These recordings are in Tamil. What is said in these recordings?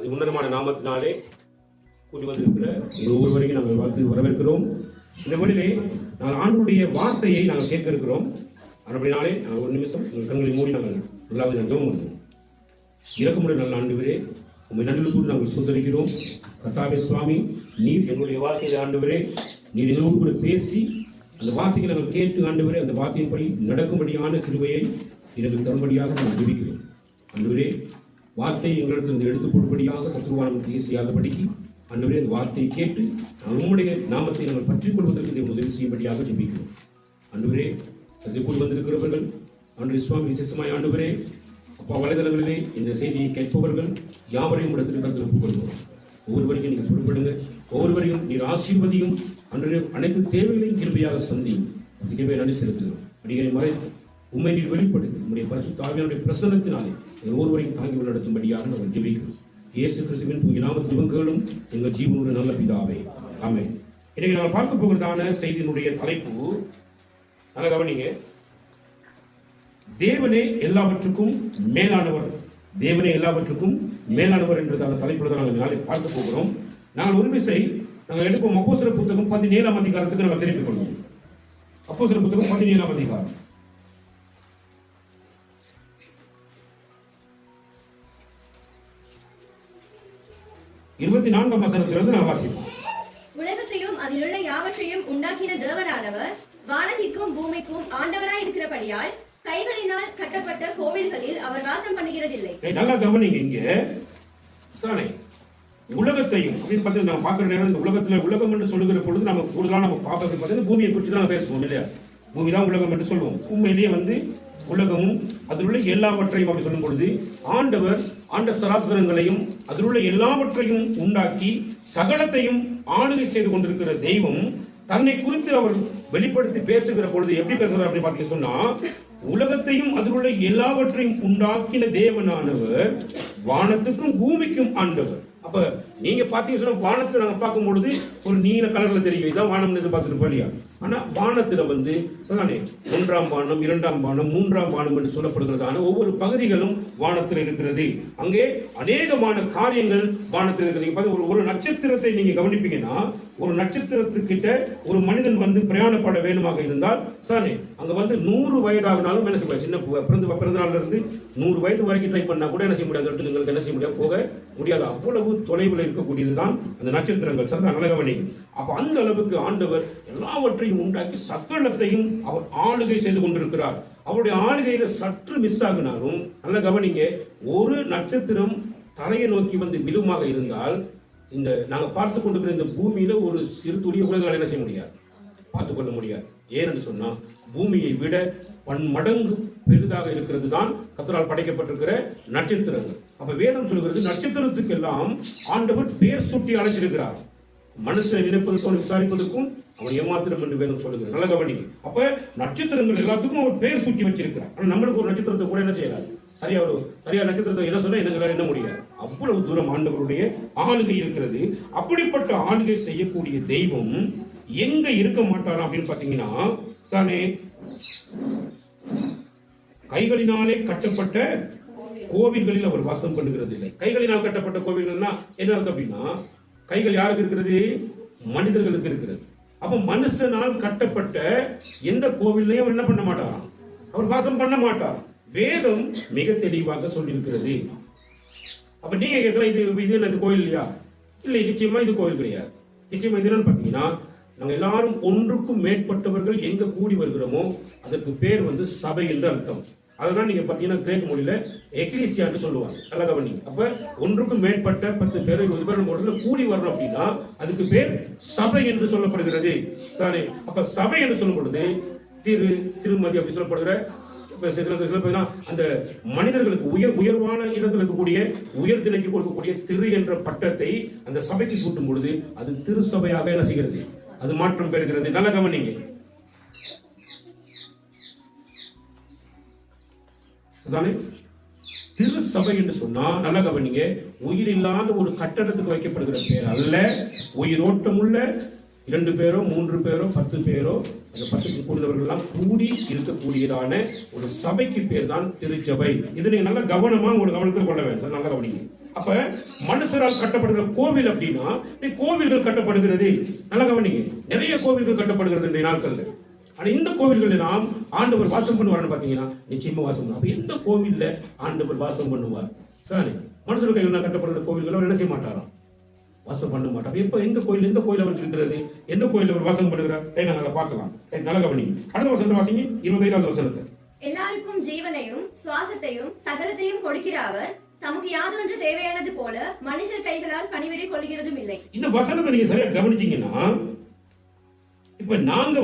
அது உன்னதமான நாமத்தினாலே கூடி வந்திருக்கிற ஒவ்வொருவரையும் நாங்கள் வாழ்த்து வரவேற்கிறோம். இந்த வழியிலே நாங்கள் ஆண்டுடைய வார்த்தையை நாங்கள் கேட்க இருக்கிறோம். அப்படினாலே நாங்கள் ஒரு நிமிஷம் எங்கள் கண்களை மூடி நாங்கள் முதலாவது ஜெபம் பண்ணுவோம். இறக்கமுடைய நல்ல ஆண்டவரே, உண்மை நன்றியோடு நாங்கள் சுதரிக்கிறோம். கர்த்தாவே சுவாமி, நீர் எங்களுடைய வாழ்க்கையில் ஆண்டவரே, நீர் எங்களோடு கூட பேசி அந்த வார்த்தைகளை நாங்கள் கேட்டு ஆண்டவரே, அந்த வார்த்தையின்படி நடக்கும்படியான கிருபையை எனக்கு தரும்படியாக நான் ஜெபிக்கிறேன். ஆண்டவரே, வார்த்தையை எங்களிடத்திலிருந்து எடுத்து போடும்படியாக சத்ருவான செய்யாதபடிக்கு ஆண்டவரே, அந்த வார்த்தையை கேட்டு உம்முடைய நாமத்தை நாங்கள் பற்றிக் கொள்வதற்கு உதவி செய்யும்படியாக ஜெபிக்கிறோம். ஆண்டவரே, அதற்குள் வந்திருக்கிறவர்கள் ஆண்டவரே சுவாமி, விசேஷமாய் ஆண்டவரே அப்பா, வலைதளங்களிலே இந்த செய்தியை கேட்பவர்கள் யாவரையும் இடத்திற்கு ஒப்புக்கொள்வோம். ஒவ்வொருவரையும் நீங்கள் பொறுப்படுங்க. ஒவ்வொருவரையும் நீர் ஆசீர்வதியும். அனைத்து தேவைகளையும் கிருபையாக சந்தியும். கிருபையை நன்றி செலுத்துகிறோம். அடிகளை மறைத்து உண்மை நீர் வெளிப்படுத்தி உங்களுடைய பரிசுத்த ஆவியானுடைய பிரசன்னத்தினாலே ஒவ்வொருவரையும் தாங்கி நடத்தும்படியாக நாங்கள் ஜெபிக்கிறோம். இயேசு கிறிஸ்துவின் தூய நாமத்தில் ஜெபங்களும் எங்கள் ஜீவனுடைய நல்ல பிதாவே, ஆமென். இன்னைக்கு நாங்கள் பார்க்க போகிறதான செய்தியினுடைய தலைப்பு, நல்ல கவனிங்க, தேவனே எல்லாவற்றுக்கும் மேலானவர். தேவனே எல்லாவற்றுக்கும் மேலானவர் என்றதான தலைப்புல நாங்கள் நாளை பார்க்க போகிறோம். நாங்கள் ஒரு விசை நாங்கள் எடுப்போம் அப்போஸ்தலர் புத்தகம் 17ஆம் அதிகாரத்துக்கு நாங்கள் திருப்பிக் கொள்வோம். அப்போஸ்தலர் புத்தகம் 17ஆம் அதிகாரம் 24ஆம் வசனத்திலிருந்து நான் வாசிப்போம். உலகத்தையும் அதிலுள்ள யாவற்றையும் உண்டாக்கின தேவனானவர் வானத்திற்கும் பூமிக்கும் ஆண்டவராய் இருக்கிறபடியால் கைகளினால் கட்டப்பட்ட கோவில்களில் அவர் வாசம் பண்ணுகிறதில்லை. நல்லா கவனிங்க. இங்க சானே உலகத்தையும் அப்படின்னு பார்த்து நம்ம பார்க்கிற நேரம், இந்த உலகத்துல உலகம் என்று சொல்லுகிற பொழுது நம்ம கூடுதலாக நம்ம பார்க்கறது பார்த்தீங்கன்னா பூமியை குறித்து தான் பேசுவோம் இல்லையா? பூமி தான் உலகம் என்று சொல்லுவோம். உண்மையிலேயே உலகமும் அதில் உள்ள எல்லாவற்றையும் அப்படி சொல்லும் பொழுது ஆண்டவர் ஆண்ட சராசரங்களையும் அதில் உள்ள எல்லாவற்றையும் உண்டாக்கி சகலத்தையும் ஆளுகை செய்து கொண்டிருக்கிற தெய்வம் தன்னை குறித்து அவர் வெளிப்படுத்தி பேசுகிற பொழுது எப்படி பேசுறார் அப்படின்னு பார்த்தீங்க சொன்னா, உலகத்தையும் அதில் உள்ள எல்லாவற்றையும் உண்டாக்கின தேவனானவர் வானத்துக்கும் பூமிக்கும் ஆண்டவர். அப்ப நீங்க பாத்தீங்க சொன்னா, வானத்தை நாங்க பார்க்கும் பொழுது ஒரு நீல கலர்ல தெரியும், இதான் வானம் பார்த்துட்டு இல்லையா? ஆனா வானத்துல சொன்னானே 1ஆம் வானம், 2ஆம் வானம், 3ஆம் வானம் என்று சொல்லப்படுகிறதான ஒவ்வொரு பகுதிகளும் வானத்தில் இருக்கிறது. அங்கே அநேகமான காரியங்கள் வானத்தில் இருக்கிறது. ஒரு நட்சத்திரத்தை நீங்க கவனிப்பீங்கன்னா, ஒரு நட்சத்திரத்துக்கிட்ட ஒரு மனிதன் பிரயாணப்பட வேணுமாக இருந்தால் சானே அங்க 100 வயதாகினாலும் என்ன செய்ய, சின்ன பிறந்த நாள்ல இருந்து 100 வயது வரைக்கும் ட்ரை பண்ணா கூட என்ன செய்ய முடியாது, உங்களுக்கு என்ன செய்ய முடியாது, போக முடியாது. அவ்வளவு தொலைவில் இருக்கக்கூடியதுதான் அந்த நட்சத்திரங்கள். சரிதான், நல்ல கவனிங்க. அப்ப அந்த அளவுக்கு ஆண்டவர் எல்லாவற்றையும் உண்டாக்கி சகலத்தையும் அவர் ஆளுகை செய்து கொண்டிருக்கிறார். அவருடைய ஆளுகையில சற்று மிஸ் ஆகினாலும் நல்ல கவனிங்க, ஒரு நட்சத்திரம் தரையை நோக்கி விழுமாக இருந்தால் இந்த நாங்க பார்த்து கொண்டிருக்கிற இந்த பூமியில ஒரு சிறு துளிய உலகங்கள் என்ன செய்ய முடியாது, பார்த்துக் கொள்ள முடியாது. ஏன்னு சொன்னா பூமியை விட பன்மடங்கு பெரிதாக இருக்கிறது தான் கர்த்தரால் படைக்கப்பட்டிருக்கிற நட்சத்திரங்கள். அப்ப வேதம் சொல்கிறது, நட்சத்திரத்துக்கு எல்லாம் ஆண்டவர் பேர் சுட்டி அழைச்சிருக்கிறார். மனுஷனை நினைப்பதற்கும் விசாரிப்பதற்கும் அவன் ஏமாத்திரம் என்று வேதம் சொல்லுகிறது. நல்ல கவனிங்க. அப்ப நட்சத்திரங்கள் எல்லாத்துக்கும் அவர் பேர் சுட்டி வச்சிருக்கிறார். ஆனா நம்மளுக்கு ஒரு நட்சத்திரத்தை கூட என்ன செய்யறாரு, சரியா நட்சத்திரத்தை என்ன சொன்னா எங்களால் என்ன முடியாது. அவ்வளவு தூரம் ஆண்டவருடைய ஆளுகை இருக்கிறது. அப்படிப்பட்ட ஆளுகை செய்யக்கூடிய தெய்வம் எங்க இருக்க மாட்டாரா அப்படின்னு பாத்தீங்கன்னா, சானே கைகளினாலே கட்டப்பட்ட கோவில்களில் அவர் வாசம் பண்ணுகிறது இல்லை. கைகளினால் கட்டப்பட்ட கோவில்கள்னா என்ன அர்த்தம் அப்படின்னா, கைகள் யாருக்கு இருக்கிறது, மனிதர்களுக்கு இருக்கிறது. அப்ப மனுஷனால் கட்டப்பட்ட எந்த கோவிலையும் என்ன பண்ண மாட்டாராம், அவர் வாசம் பண்ண மாட்டார். வேதம் மிக தெளிவாக சொல்லியிருக்கிறது. அப்ப நீங்க கேட்கலாம், இது என்ன கோயில் இல்லையா? இல்லை, நிச்சயமா இது கோயில் கிடையாது. நிச்சயமா இது என்னன்னு பாத்தீங்கன்னா, நாங்க எல்லாரும் ஒன்றுக்கும் மேற்பட்டவர்கள் எங்க கூடி வருகிறோமோ அதற்கு பேர் சபை என்று அர்த்தம். அதுதான் நீங்க பாத்தீங்கன்னா கிரேக்க மொழியில எக்லீசியான்னு சொல்லுவாங்க. நல்லா கவனிங்க. அப்ப ஒன்றுக்கும் மேற்பட்ட 10 பேர் 20 பேர் கூடி வரணும் அப்படின்னா அதுக்கு பேர் சபை என்று சொல்லப்படுகிறது. சரி, அப்ப சபை என்று சொல்லும் பொழுது திருமதி அப்படி சொல்லப்படுகிற அந்த மனிதர்களுக்கு உயர்வான இடத்தில் இருக்கக்கூடிய உயர்தினைக்கு கொடுக்கக்கூடிய திரு என்ற பட்டத்தை அந்த சபைக்கு சூட்டும் பொழுது அது திருசபையாக என்ன செய்கிறது, அது மாற்றம் பெறுகிறது. நல்ல கவனிங்க. திருசபை என்று சொன்னா நல்ல கவனிங்க, உயிர் இல்லாத ஒரு கட்டடத்துக்கு வைக்கப்படுகிற பேர் அல்ல. உயிரோட்டம் உள்ள 2 பேரோ 3 பேரோ 10 பேரோ அந்த 10க்கு கூடுதவர்கள் எல்லாம் கூடி இருக்கக்கூடியதான ஒரு சபைக்கு பேர் தான் திருச்சபை. இது நீங்க நல்ல கவனமா உங்களுக்கு கவனத்தில் கொள்ள வேண்டும். நல்ல கவனிங்க. அப்ப மனுஷரால் கட்டப்படுகிற கோவில் அப்படின்னா கோவில்கள் கட்டப்படுகிறது. நல்லா கவனிங்க, நிறைய கோவில்கள் கட்டப்படுகிறது இந்த நாட்கள்ல. ஆனா இந்த கோவில்கள் எல்லாம் ஆண்டவர் வாசம் பண்ணுவார்னு பாத்தீங்கன்னா நிச்சயமா வாசம் பண்ணுவார். அப்ப எந்த கோவில்ல ஆண்டவர் வாசம் பண்ணுவார்? தானே மனுஷர் கையில் கட்டப்படுகிற கோவில்கள் அவர் என்ன செய்ய மாட்டாராம், வாசம் பண்ண மாட்டார். எப்ப எந்த கோயில் அவர் இருக்கிறது, எந்த கோயில் அவர் வாசம் பண்ணுகிறார், நாங்க அதை பார்க்கலாம். நல்ல கவனிங்க. அடுத்த வசனத்தை வாசிங்க, 25வது வசனத்தை. எல்லாருக்கும் ஜீவனையும் சுவாசத்தையும் சகலத்தையும் கொடுக்கிற அவர் தமக்கு யாதொன்று தேவையானது போல மனுஷர் கைகளால் பணிவிடை கொள்கிறதும் இல்லை. இந்த வசனத்தை நீங்க சரியா கவனிச்சீங்கன்னா, இப்ப நாங்க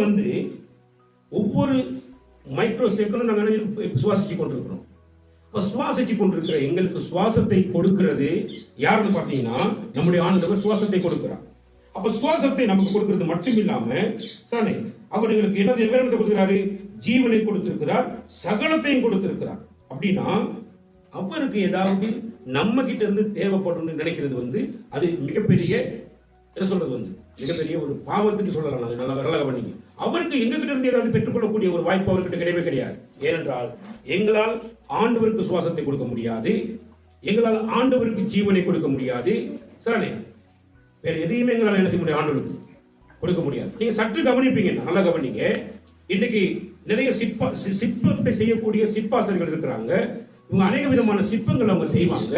ஒவ்வொரு மைக்ரோ செகண்டும் நாங்க சுவாசிச்சு கொண்டிருக்கிறோம். சுவாசிச்சு கொண்டிருக்கிற எங்களுக்கு சுவாசத்தை கொடுக்கிறது யாருன்னு பாத்தீங்கன்னா நம்முடைய ஆண்டவர் சுவாசத்தை கொடுக்கிறார். அப்ப சுவாசத்தை நமக்கு கொடுக்கிறது மட்டும் இல்லாம சானே அவர் எங்களுக்கு என்னத்தை கொடுக்கிறாரு, ஜீவனை கொடுத்திருக்கிறார், சகலத்தையும் கொடுத்திருக்கிறார். அப்படின்னா அவருக்கு ஏதாவது நம்ம கிட்ட இருந்து தேவைப்படும் நினைக்கிறது அது மிகப்பெரிய என்ன சொல்றது மிகப்பெரிய ஒரு பாவத்துக்கு சொல்லலாம். நல்லா கவனிங்க. அவருக்கு எங்க கிட்ட இருந்து ஏதாவது பெற்றுக்கொள்ளக்கூடிய ஒரு வாய்ப்பு அவர்கிட்ட கிடையவே கிடையாது. ஏனென்றால் எங்களால் ஆண்டவருக்கு சுவாசத்தை கொடுக்க முடியாது, எங்களால் ஆண்டவருக்கு ஜீவனை கொடுக்க முடியாது. சரிதானே? வேற எதையுமே எங்களால் என்ன செய்ய முடியாது, ஆண்டவருக்கு கொடுக்க முடியாது. நீங்க சற்று கவனிப்பீங்க, நல்லா கவனிங்க. இன்னைக்கு நிறைய சிற்பத்தை செய்யக்கூடிய சிற்பாசர்கள் இருக்கிறாங்க. இவங்க அநேக விதமான சிற்பங்கள் அவங்க செய்வாங்க.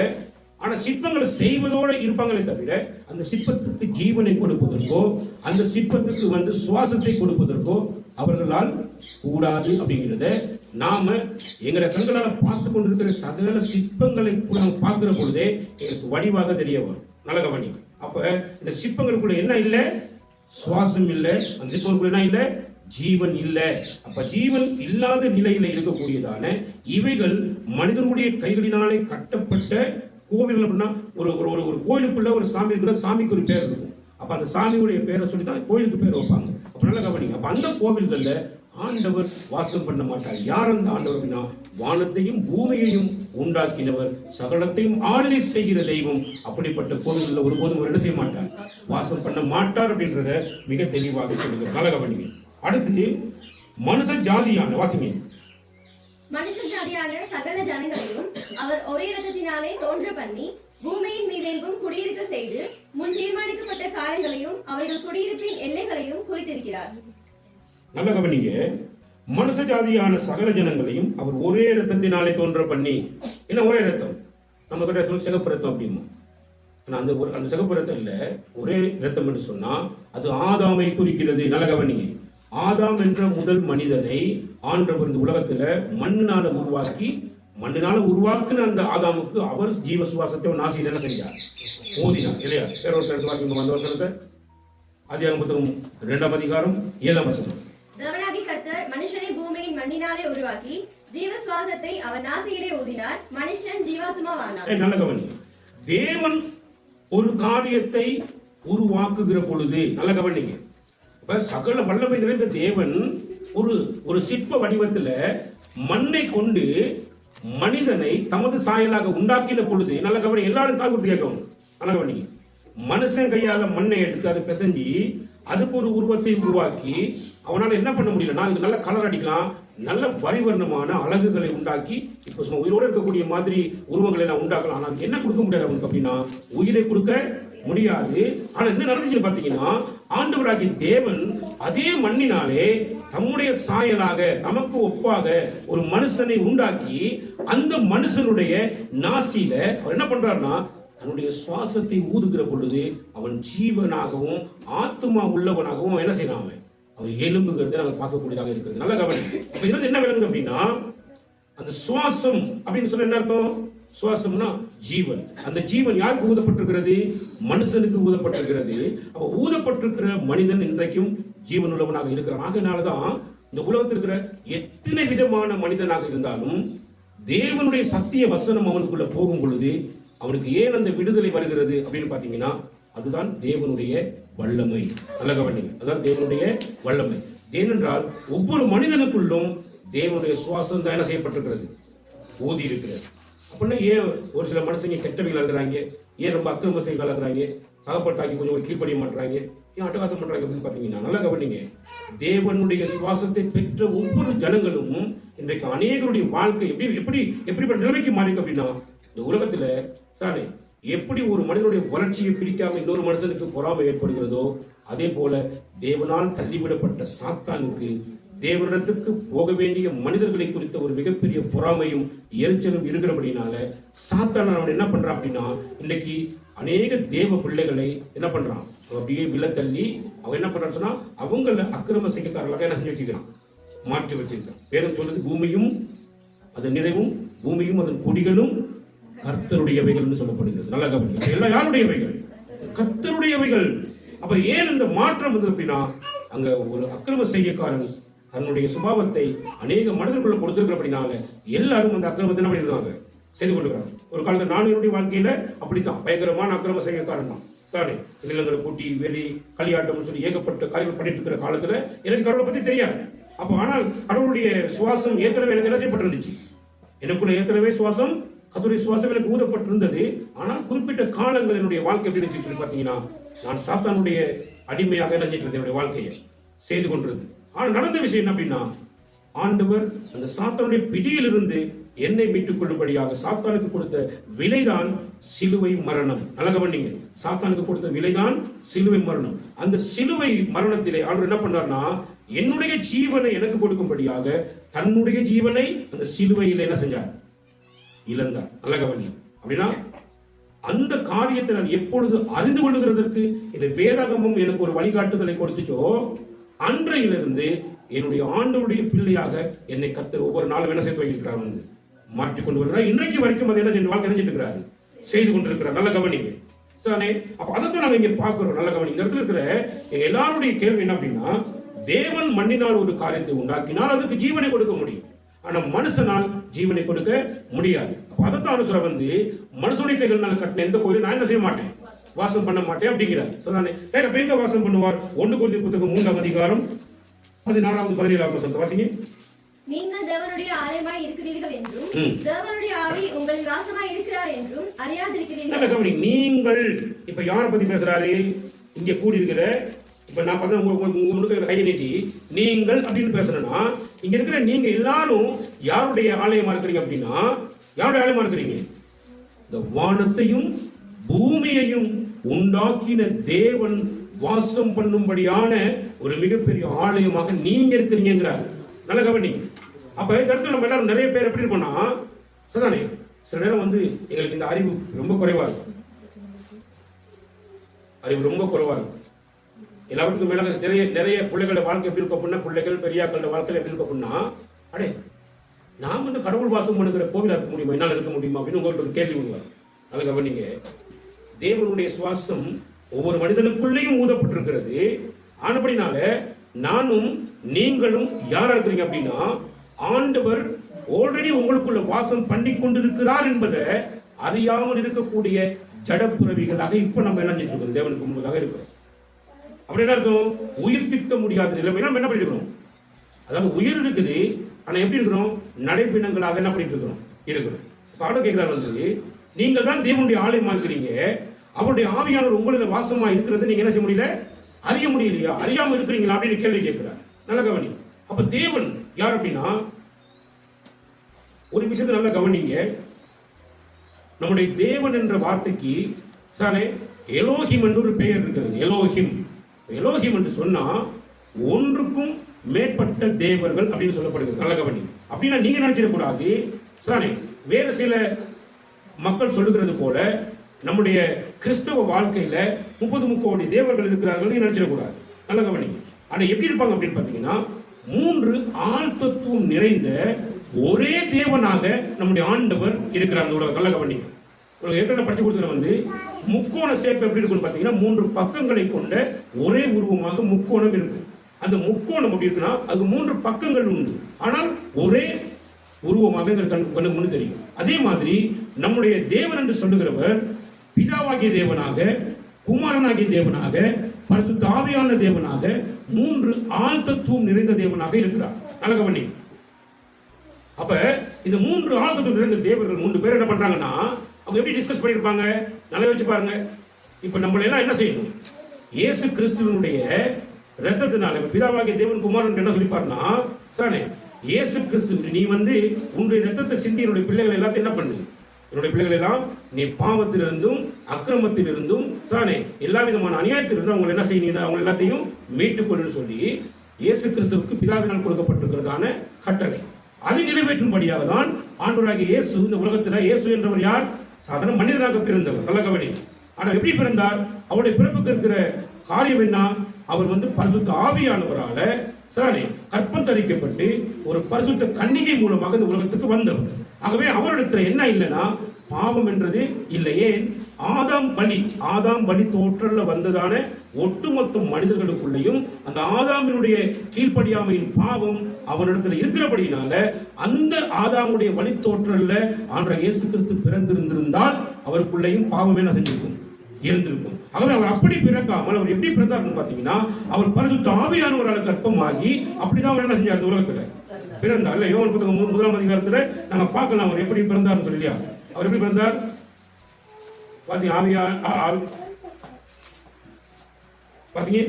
ஆனா சிற்பங்களை செய்வதோடு இருப்பாங்களே தவிர அந்த சிற்பத்துக்கு ஜீவனை கொடுப்பதற்கோ அந்த சிற்பத்துக்கு சுவாசத்தை கொடுப்பதற்கோ அவர்களால் கூடாது. அப்படிங்கிறத நாம எங்களை கண்களால் பார்த்து கொண்டிருக்கிற சகல சிற்பங்களை பார்க்கிற பொழுதே எங்களுக்கு வடிவாக தெரிய வரும். நல்ல கவனி. அப்ப இந்த சிற்பங்களுக்குள்ள என்ன இல்ல, சுவாசம் இல்ல. அந்த சிற்பங்களுக்குள்ள என்ன இல்ல, ஜீவன் இல்ல. அப்ப ஜீவன் இல்லாத நிலையில இருக்கக்கூடியதான இவைகள் மனிதனுடைய கைகளினாலே கட்டப்பட்ட கோவில்கள். அப்படின்னா ஒரு கோயிலுக்குள்ள ஒரு சாமி இருக்கிற, சாமிக்கு ஒரு பேர் இருக்கும். அப்ப அந்த சாமியுடைய பேரை சொல்லித்தான் கோயிலுக்கு பேர் வைப்பாங்க. அப்ப நல்லா கவனிங்க. அப்ப அந்த கோவில்கள்ல ஆண்டவர் வாசம் பண்ண மாட்டார். யார் அந்த ஆண்டவர் அப்படின்னா வானத்தையும் பூமியையும் உண்டாக்கினவர், சகலத்தையும் ஆளுகை செய்கிற தெய்வம். அப்படிப்பட்ட கோவில்கள் ஒருபோதும் அவர் என்ன செய்ய மாட்டார், வாசம் பண்ண மாட்டார் அப்படின்றத மிக தெளிவாக சொல்லுங்க. நல்லா கவனிங்க. அடுத்து மனுஷ ஜாதியான வாசிங்க. மனுஷ ஜாதியான சகல ஜனங்களையும் அவர் ஒரே ரத்தத்தினாலே தோன்ற பண்ணி பூமியின் மீதெங்கும் குடியிருக்க செய்து முன் தீர்மானிக்கப்பட்ட காலங்களையும் அவர்கள் குடியிருப்பின் எல்லைகளையும் குறித்திருக்கிறார். நல்ல கவனிங்க. மனுஷ ஜாதியான சகல ஜனங்களையும் அவர் ஒரே ரத்தத்தினாலே தோன்ற பண்ணி. என்ன ஒரே ரத்தம்? நம்ம கிட்ட சிகப்பு ரத்தம் அப்படிமா. அந்த சிகப்பு ரத்தம் இல்ல, ஒரே ரத்தம் என்று சொன்னா அது ஆதாமை குறிக்கிறது. நல்ல கவனிங்க. ஆதாம் என்ற முதல் மனிதனை ஆண்டவர் இந்த உலகத்துல மண்ணினால உருவாக்கின அந்த ஆதாமுக்கு அவர் ஜீவ சுவாசத்தை நாசியில் என்ன செஞ்சார், ஓதினார் இல்லையா? வேற ஒரு வாசிங்க அந்த வசனத்தை. ஆதியாகமம் புத்தகம் 2ஆம் அதிகாரம் 7ஆம் வசனம். தேவனாகிய கர்த்தர் மனுஷனை பூமியின் மண்ணினாலே உருவாக்கி ஜீவ சுவாசத்தை அவர் நாசியிலே ஊதினார், மனுஷன் ஜீவாத்மாவானார். நல்ல கவனி. தேவன் ஒரு காரியத்தை உருவாக்குகிற பொழுது, நல்ல கவனிங்க, சகல வல்லமை நிறைந்த தேவன் ஒரு சிற்ப வடிவத்துல மண்ணை கொண்டு மனிதனை தமது சாயலாக உண்டாக்கின பொழுது, நல்ல கவனி, எல்லாரும் கால் கொடுத்து கேட்கணும். நல்ல கவனிங்க. மனுஷன் கையால மண்ணை எடுத்து அதை பிசைஞ்சி அதுக்கு ஒரு உருவத்தை உருவாக்கி அவனால என்ன பண்ண முடியலன்னா இதுக்கு நல்ல கலர் அடிக்கலாம், நல்ல பரிவர்ணமான அழகுகளை உண்டாக்கி இப்ப உயிரோடு இருக்கக்கூடிய மாதிரி உருவங்களை எல்லாம் உண்டாக்கலாம். ஆனால் என்ன கொடுக்க முடியாது அவனுக்கு அப்படின்னா உயிரை கொடுக்க முடியாது. ஆனா என்ன நடந்துச்சுன்னு பாத்தீங்கன்னா ஆண்டவராகிய தேவன் அதே மண்ணினாலே தம்முடைய சாயலாக நமக்கு ஒப்பாக ஒரு மனுஷனை உண்டாக்கி அந்த மனுஷனுடைய நாசியில அவர் என்ன பண்றாருன்னா தன்னுடைய சுவாசத்தை ஊதுகிற பொழுது அவன் ஜீவனாகவும் ஆத்மா உள்ளவனாகவும் என்ன செய்யறான், அவன் எலும்புங்கிறத நாங்கள் பார்க்கக்கூடியதாக இருக்கிறது. நல்ல கவனம். இதுல என்ன விளங்குது அப்படின்னா அந்த சுவாசம் அப்படின்னு சொன்ன என்ன அர்த்தம்? சுவாசம்னா ஜீவன். அந்த ஜீவன் யாருக்கு ஊதப்பட்டிருக்கிறது? மனுஷனுக்கு ஊதப்பட்டிருக்கிறது. அப்ப ஊதப்பட்டிருக்கிற மனிதன் இன்றைக்கும் ஜீவன் உள்ளவனாக இருக்கிறான். ஆகையினாலதான் இந்த உலகத்தில் இருக்கிற எத்தனை விதமான மனிதனாக இருந்தாலும் தேவனுடைய சத்திய வசனம் அவனுக்குள்ள போகும் பொழுது அவனுக்கு ஏன் அந்த விடுதலை வருகிறது அப்படின்னு பாத்தீங்கன்னா அதுதான் தேவனுடைய வல்லமை. நல்ல கவனிங்க. அதுதான் தேவனுடைய வல்லமை. ஏனென்றால் ஒவ்வொரு மனிதனுக்குள்ளும் தேவனுடைய சுவாசம் தான் என்ன செய்யப்பட்டிருக்கிறது, ஊதி இருக்கிறது. அப்படின்னா ஏன் ஒரு சில மனுஷங்க கெட்டவைகள் எழுதுறாங்க, ஏன் ரொம்ப அக்கிரம செய்கள் எழுதுறாங்க, தகப்பட்டாக்கி கொஞ்சம் கீழ்ப்படிய மாட்டாங்க, ஏன் அட்டகாசம் பண்றாங்க அப்படின்னு பாத்தீங்கன்னா நல்லா கவனிங்க. தேவனுடைய சுவாசத்தை பெற்ற ஒவ்வொரு ஜனங்களும் இன்றைக்கு அநேகருடைய வாழ்க்கை எப்படிப்பட்ட நிலைமைக்கு மாறி அப்படின்னா இந்த உலகத்துல சாரி எப்படி ஒரு மனிதனுடைய வளர்ச்சியை பிடிக்காம இன்னொரு மனுஷனுக்கு பொறாமை ஏற்படுகிறதோ, அதே போல தேவனால் தள்ளிவிடப்பட்ட சாத்தானுக்கு தேவனிடத்துக்கு போக வேண்டிய மனிதர்களை குறித்த ஒரு மிகப்பெரிய பொறாமையும் எரிச்சலும் இருக்கிறபடினால சாத்தான் அவன் என்ன பண்றான் அப்படின்னா, இன்னைக்கு அநேக தேவ பிள்ளைகளை என்ன பண்றான், அப்படியே விழ தள்ளி அவன் என்ன பண்றான்னு சொன்னா அவங்கள அக்கிரம செய்யக்காரர்களாக என்ன செஞ்சு வச்சுக்கிறான், மாற்றி வச்சிருக்கான். வேதம் சொல்றது பூமியும் அதன் நிறைவும் பூமியும் அதன் குடிகளும் கர்த்தருடையவைகள் சொல்லப்படுகிறது. நல்ல கவனிங்க, எல்லாம் யாருடையவைகள்? கர்த்தருடையவைகள். அப்ப ஏன் இந்த மாற்றம் வந்தது அப்படின்னா, அங்க ஒரு அக்கிரம செய்யக்காரன் தன்னுடைய சுபாவத்தை அநேக மனிதர்களுக்குள்ள கொடுத்திருக்கிறபடினால எல்லாரும் அந்த அக்கிரமத்தை என்ன பண்ணிருக்காங்க, செய்து கொள்ளுறாங்க. ஒரு காலத்தில் நான் என்னுடைய வாழ்க்கையில அப்படித்தான் பயங்கரமான அக்கிரம செய்யக்காரன் தான் தானே. இல்லங்களை கூட்டி வெளி களியாட்டம் சொல்லி ஏகப்பட்ட காரியங்கள் பண்ணிட்டு இருக்கிற காலத்துல எனக்கு கடவுளை பத்தி தெரியாது. அப்ப ஆனால் கடவுளுடைய சுவாசம் ஏற்கனவே எனக்கு என்ன செய்யப்பட்டிருந்துச்சு, எனக்குள்ள ஏற்கனவே சுவாசம் கர்த்தருடைய சுவாசம் எனக்கு ஊதப்பட்டிருந்தது. ஆனால் குறிப்பிட்ட காலங்கள் என்னுடைய வாழ்க்கை எப்படி இருந்துச்சு சொல்லி பாத்தீங்கன்னா, நான் சாத்தானுடைய அடிமையாக நினைச்சிட்டு இருந்தேன். என்னுடைய வாழ்க்கையை செய்து கொண்டிருந்தது. ஆனா நடந்த விஷயம் என்ன அப்படின்னா, ஆண்டவர் அந்த சாத்தானுடைய பிடியிலிருந்து என்னை மீட்டுக் கொள்ளும்படியாக சாத்தானுக்கு கொடுத்த விலைதான் சிலுவை மரணம். நல்ல கவனிங்க, சாத்தானுக்கு கொடுத்த விலைதான் சிலுவை மரணம். அந்த சிலுவை மரணத்திலே ஆண்டவர் என்ன பண்ணார்னா, என்னுடைய ஜீவனை எனக்கு கொடுக்கும்படியாக தன்னுடைய ஜீவனை அந்த சிலுவையில் என்ன செஞ்சார், இழந்தார். நல்ல கவனி. அப்படின்னா அந்த காரியத்தை நான் எப்பொழுது அறிந்து கொள்ளுகிறதற்கு இந்த வேதாகமும் எனக்கு ஒரு வழிகாட்டுதலை கொடுத்துச்சோ, அன்றையிலிருந்து என்னுடைய ஆண்டவருடைய பிள்ளையாக என்னை கர்த்தர் ஒவ்வொரு நாளும் என்ன செய்து வைக்கிறார், வந்து மாற்றிக்கொண்டு வருகிறார். இன்றைக்கு வரைக்கும் அது என்ன வாழ்க்கை நினைச்சிருக்கிறார், செய்து கொண்டிருக்கிறார். நல்ல கவனிங்க சானே. அப்ப அதைத்தான் நாங்க இங்க பார்க்கிறோம். நல்ல கவனிங்க. இந்த இடத்துல இருக்கிற எங்க எல்லாருடைய கேள்வி என்ன அப்படின்னா, தேவன் மண்ணினால் ஒரு காரியத்தை உண்டாக்கினால் அதுக்கு ஜீவனை கொடுக்க முடியும், ஆனா மனுஷனால் ஜீவனை கொடுக்க முடியாது. அதைத்தான் சொல்ல வந்து மனுஷனுடைய கைகள்னால கட்டின எந்த கோயிலும் நான் என்ன செய்ய மாட்டேன், வாசம் பண்ண மாட்டேன் அப்படிங்கிறார். சொன்னானே எங்க வாசம் பண்ணுவார்? 1 கொரிந்தியர் புத்தகம் 3ஆம் அதிகாரம் 14வது 17வது வசனம் வாசிங்க. நீங்கள் தேவனுடைய ஆலயமாய் இருக்கிறீர்கள் என்றும் தேவனுடைய ஆவி உங்களில் வாசமாய் இருக்கிறார் என்றும் அறியாதிருக்கிறீர்கள். நீங்கள் இப்ப யாரை பத்தி பேசுறாரு? இங்க கூடி இருக்கிற இப்ப நான் பார்த்தா கையை நீட்டி நீங்கள் அப்படின்னு பேசுறேன்னா, இங்க இருக்கிற நீங்க எல்லாரும் யாருடைய ஆலயமா இருக்கிறீங்க அப்படின்னா, யாருடைய ஆலயமா இருக்கிறீங்க? இந்த வானத்தையும் பூமியையும் உண்டாக்கின தேவன் வாசம் பண்ணும்படியான ஒரு மிகப்பெரிய ஆலயமாக நீங்க இருக்கிறீங்கிறார். நல்ல கவனி. அப்ப இந்த இடத்துல நம்ம எல்லாரும் நிறைய பேர் எப்படி இருப்போம்னா, சரிதானே, சில நேரம் வந்து எங்களுக்கு இந்த அறிவு ரொம்ப குறைவா இருக்கும். அறிவு ரொம்ப குறைவா இருக்கும். எல்லாருக்கும் மேல நிறைய பிள்ளைகளோட வாழ்க்கை எப்படி இருக்கும் அப்படின்னா, பிள்ளைகள் பெரியாக்களோட வாழ்க்கையில எப்படி இருக்கும் அப்படின்னா, அடே நாம் வந்து கடவுள் வாசம் பண்ணுகிற கோவிலா இருக்க முடியுமா, என்னால் இருக்க முடியுமா அப்படின்னு உங்களுக்கு ஒரு கேள்வி வருவார். நல்ல கவனிங்க. தேவனுடைய சுவாசம் ஒவ்வொரு மனிதனுக்குள்ளேயும் ஊதப்பட்டிருக்கிறது. ஆனபடினால நானும் நீங்களும் யாரா இருக்கிறீங்க அப்படின்னா, ஆண்டவர் ஆல்ரெடி உங்களுக்குள்ள வாசம் பண்ணி கொண்டிருக்கிறார் என்பதை அறியாமல் இருக்கக்கூடிய ஜடப்புறவிகளாக இப்ப நம்ம என்ன செஞ்சிருக்கோம், தேவனுக்கு முன்பதாக இருக்கிறோம். அப்படி என்ன அர்த்தம்? உயிர்ப்பிக்க முடியாத நிலைமை நம்ம என்ன பண்ணிட்டு இருக்கிறோம். அதாவது உயிர் இருக்குது, ஆனா எப்படி இருக்கிறோம், நடைப்பிணங்களாக என்ன பண்ணிட்டு இருக்கிறோம். பாடம் கேட்கிறார் வந்து, நீங்கள் தான் தேவனுடைய ஆலயமா இருக்கிறீங்க, அவருடைய ஆவியானவர் உங்களுடைய வாசமா இருக்கிறது நீங்க என்ன செய்ய முடியல, அறிய முடியலையா, அறியாம இருக்கிறீங்களா அப்படின்னு கேள்வி கேட்கிறார். நல்ல கவனி. அப்ப தேவன் யார் அப்படின்னா, ஒரு விஷயத்தை நல்ல கவனிங்க. நம்முடைய தேவன் என்ற வார்த்தைக்கு சாரே எலோஹிம் என்று ஒரு பெயர் இருக்கிறது. எலோஹிம் என்று சொன்னா ஒன்றுக்கும் மேற்பட்ட தேவர்கள் அப்படின்னு சொல்லப்படுகிறது. நல்ல கவனி. அப்படின்னா நீங்க நினைச்சிடக்கூடாது சாரே வேற சில மக்கள் சொல்லுகிறது போல நம்முடைய கிறிஸ்தவ வாழ்க்கையில 30 கோடி தேவர்கள் இருக்கிறார்கள் நினைச்சிடக்கூடாது. நல்ல கவனி. ஆனா எப்படி இருப்பாங்க அப்படின்னு பாத்தீங்கன்னா, 3 ஆள் தத்துவம் நிறைந்த ஒரே தேவனாக நம்முடைய ஆண்டவர் இருக்கிறாங்க. நல்ல கவனி. ஏற்கனவே படிச்சு கொடுத்தது வந்து முக்கோண சேப்பு எப்படி இருக்குன்னு பாத்தீங்கன்னா, 3 பக்கங்களை கொண்ட ஒரே உருவமாக முக்கோணம் இருக்கு. அந்த முக்கோணம் எப்படி இருக்குன்னா, அது 3 பக்கங்கள் உண்டு, ஆனால் ஒரே உருவமாக கண்ணுக்கு முன்னு தெரியும். அதே மாதிரி நம்முடைய தேவன் என்று சொல்லுகிறவர் பிதாவாகிய தேவனாக, குமாரனாகிய தேவனாக, பரிசுத்த ஆவியான தேவனாக, 3 ஆள் தத்துவம் நிறைந்த தேவனாக இருக்கிறார். நல்ல கவனி. அப்ப இந்த 3 ஆள் தத்துவம் நிறைந்த தேவர்கள் 3 பேர் என்ன பண்றாங்கன்னா, அவங்க எப்படி டிஸ்கஸ் பண்ணிருப்பாங்க, நல்லா யோசிச்சு பாருங்க. இப்ப நம்மள எல்லாம் என்ன செய்யணும், இயேசு கிறிஸ்துவனுடைய ரத்தத்தினால பிதாவாகிய தேவன் குமாரன் என்ன சொல்லிப்பாருன்னா, சானே இயேசு கிறிஸ்து நீ வந்து உன்னுடைய ரத்தத்தை சிந்தி என்னுடைய பிள்ளைகள் எல்லாத்தையும் என்ன பண்ணு, என்னுடைய பிள்ளைகள் எல்லாம் நீ பாவத்திலிருந்தும் அக்கிரமத்திலிருந்தும் சானே எல்லா விதமான அநியாயத்திலிருந்தும் அவங்க என்ன செய்யணும், அவங்க எல்லாத்தையும் மீட்டுக் கொள்ளுன்னு சொல்லி இயேசு கிறிஸ்துவுக்கு பிதாவினால் கொடுக்கப்பட்டிருக்கிறதான கட்டளை. அதை நிறைவேற்றும்படியாக தான் ஆண்டவராகிய இயேசு இந்த உலகத்தில், இயேசு என்றவர் யார்? சாதாரண மனிதனாக பிறந்தவர், நல்ல கவனி. ஆனால் எப்படி பிறந்தார்? அவருடைய பிறப்புக்கு இருக்கிற காரியம் என்ன? அவர் பரிசுத்த ஆவியானவரால சானே கற்பம் தரிக்கப்பட்டு ஒரு பரிசுத்த கன்னிகை மூலமாக இந்த உலகத்துக்கு வந்தவர். ஆகவே அவரிடத்துல என்ன இல்லைன்னா பாவம் என்றது இல்லையே. ஆதாம் பலி தோற்றல்ல வந்ததான ஒட்டுமொத்த மனிதர்களுக்குள்ளேயும் அந்த ஆதாமினுடைய கீழ்ப்படியாமையின் பாவம் அவரிடத்துல இருக்கிறபடினால அந்த ஆதாமுடைய வழி தோற்றல்ல ஆண்டவர் இயேசு கிறிஸ்து பிறந்திருந்திருந்தால் அவருக்குள்ளேயும் பாவம் என்ன செஞ்சிருக்கும், இருந்திருக்கும். ஆகவே அவர் அப்படி பிறக்காமல் அவர் எப்படி பிறந்தார்னு பாத்தீங்கன்னா அவர் பரிசுத்த ஆவியானவரால் கற்பமாகி அப்படிதான் அவர் என்ன செஞ்சார், உலகத்துல பிறந்தார். இல்ல யோவான் புத்தகம் 1ஆம் அதிகாரத்துல நாங்க பார்க்கலாம் அவர் எப்படி பிறந்தார்னு சொல்லியா. அவர் எப்படி பிறந்தார்? வாசிங்க, வாசிங்க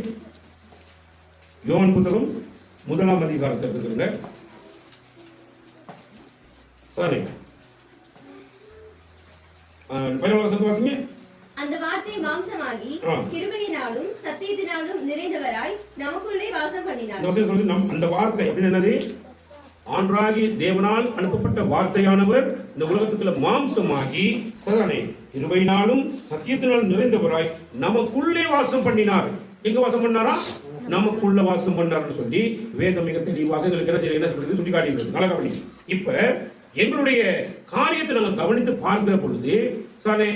யோவான் புத்தகம் 1ஆம் அதிகாரத்தை எடுத்துக்கிறங்க. சரி, 15ஆம் வசனம் வாசிங்க. அந்த வார்த்தை மாம்சமாகி கிருபையினாலும் சத்தியத்தினாலும் நிறைந்தவராய் நமக்குள்ளே வாசம் பண்ணினார். அந்த வார்த்தை என்னது? ஆண்டவராகிய தேவனால் அனுப்பப்பட்ட வார்த்தையானவர் இந்த உலகத்துக்குள்ள மாம்சமாகி சரிதானே கிருபையினாலும் சத்தியத்தினாலும் நிறைந்தவராய் நமக்குள்ளே வாசம் பண்ணினார். எங்க வாசம் பண்ணாரா? நமக்குள்ள வாசம் பண்ணார்னு சொல்லி வேதம் மிக தெளிவாக எங்களுக்கு என்ன சொல்றது சுட்டி காட்டுகிறது. நல்லா கவனி. இப்ப எங்களுடைய காரியத்தை நாங்கள் கவனித்து பார்க்கிற பொழுது சானே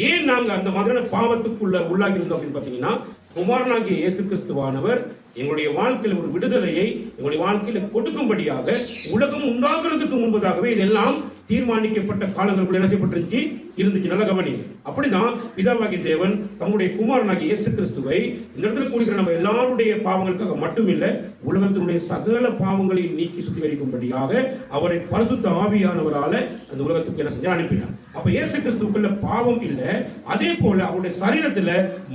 ஏன் நாங்க அந்த மாதிரியான பாவத்துக்குள்ள உள்ளாகி இருந்தோம் அப்படின்னு பாத்தீங்கன்னா, குமாரனாகிய இயேசு கிறிஸ்துவானவர் எங்களுடைய வாழ்க்கையில் ஒரு விடுதலையை எங்களுடைய வாழ்க்கையில கொடுக்கும்படியாக உலகம் உண்டாகிறதுக்கு முன்பதாகவே இதெல்லாம் தீர்மானிக்கப்பட்ட காலங்களுக்குள்ள என்ன செய்யப்பட்டிருந்துச்சு இருந்துச்சு. நல்ல கவனி. அப்படிதான் பிதாவாகிய தேவன் தம்முடைய குமாரனாகிய இயேசு கிறிஸ்துவை இந்த இடத்துல கூடிக்கிற நம்ம எல்லாருடைய பாவங்களுக்காக மட்டுமில்லை, உலகத்தினுடைய சகல பாவங்களை நீக்கி சுத்திகரிக்கும்படியாக அவரை பரிசுத்த ஆவியானவரால அந்த உலகத்துக்கு என்ன செஞ்சு அனுப்பினார். அப்ப இயேசு கிறிஸ்துக்குள்ள பாவம் இல்லை, அதே போல அவருடைய சரீரத்துல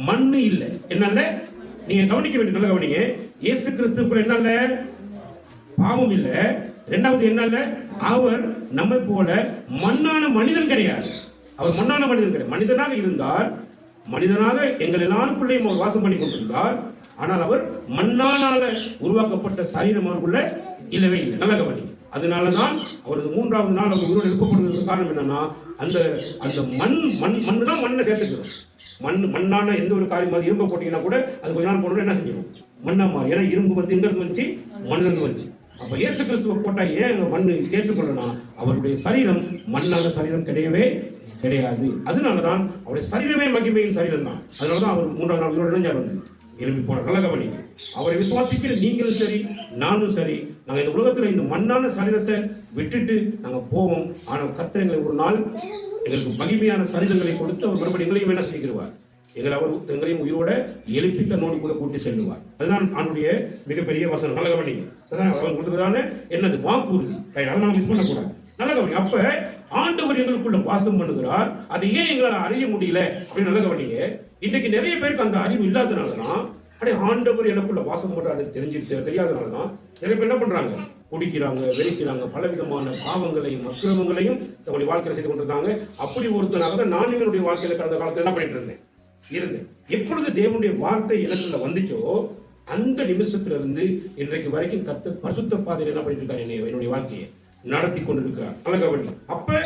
மண்ணு இல்லை. என்னல்ல நீங்க கவனிக்க வேண்டிய நல்ல கவனிங்க. இயேசு கிறிஸ்துக்குள்ள என்னல்ல பாவம் இல்ல. இரண்டாவது என்னல்ல அவர் நம்மை போல மண்ணான மனிதன் கிடையாது. அவர் மண்ணான மனிதன் கிடையாது. மனிதனாக இருந்தார், மனிதனாக எங்கள் எல்லாருக்குள்ளேயும் அவர் வாசம் பண்ணி கொண்டிருந்தார். ஆனால் அவர் மண்ணானால உருவாக்கப்பட்ட சரீரம் அவருக்குள்ள இல்லவே இல்லை. நல்ல கவனி. அதனாலதான் அவரது 3ஆவது நாள் அவர் உயிரோடு எழுப்பப்படுவதற்கு காரணம் என்னன்னா அந்த அந்த மண்ணு தான் மண்ணை சேர்த்துக்கிறோம். மண்ணான எந்த ஒரு காரியம் இரும்பு போட்டீங்கன்னா கூட அது கொஞ்ச நாள் போன என்ன செஞ்சிடும், மண்ணா மாறி. ஏன்னா இரும்பு எங்க இருந்து வந்துச்சு, மண்ணில் இருந்து வந்துச்சு. அப்ப இயேசு கிறிஸ்துவ போட்டா ஏன் மண்ணு சேர்த்துக்கொள்ளனா அவருடைய சரீரம் மண்ணான சரீரம் கிடையவே கிடையாது. அதனாலதான் அவருடைய சரீரமே மகிமையின் சரீரம் தான். அதனாலதான் அவர் 3ஆம் நாள் உயிரோடு இணைஞ்சார் வந்து எழுப்பி போன. நல்ல கவனி. அவரை விசுவாசிக்கிற நீங்களும் சரி நானும் சரி நாங்க இந்த உலகத்துல இந்த மண்ணான சரீரத்தை விட்டுட்டு நாங்க போவோம். ஆனால் கர்த்தர் எங்களை ஒரு நாள் எங்களுக்கு மகிமையான சரீரங்களை கொடுத்து அவர் மறுபடியும் எங்களையும் என்ன செய்கிறார், எங்களையும் உயிரோட எழுப்பி தன்னோடு கூட கூட்டி செல்லுவார். அதுதான் அவனுடைய மிகப்பெரிய வசனம். நல்ல கவனிங்க. அவர் கொடுத்ததான என்னது வாக்குறுதி. அதெல்லாம் மிஸ் பண்ணக்கூடாது. நல்ல கவனிங்க. அப்ப ஆண்டவர் எங்களுக்குள்ள வாசம் பண்ணுகிறார். அதை ஏன் எங்களால் அறிய முடியல அப்படின்னு நல்ல கவனிங்க. இன்னைக்கு நிறைய பேருக்கு அந்த அறிவு இல்லாதனாலதான் ஆண்டவர் எனக்குள்ள வாசம் பண்றாரு தெரியாதனாலதான் நிறைய பேர் என்ன பண்றாங்க, குடிக்கிறாங்க, வெறிக்கிறாங்க, பலவிதமான பாவங்களையும் அக்கிரமங்களையும் தங்களுடைய வாழ்க்கையில செய்து கொண்டிருந்தாங்க. அப்படி ஒருத்தனாக தான் நான் என்னுடைய வாழ்க்கையில கடந்த காலத்துல என்ன பண்ணிட்டு இருந்தேன். எப்பொழுது தேவனுடைய வார்த்தை எனக்குள்ள வந்துச்சோ அந்த நிமிஷத்துல இருந்து இன்றைக்கு வரைக்கும் கர்த்தர் பரிசுத்த பாதையில் என்ன பண்ணிட்டு இருக்காரு, என்னுடைய வாழ்க்கையை நடத்தி கொண்டிருக்கிறார். அழகவழி. அப்ப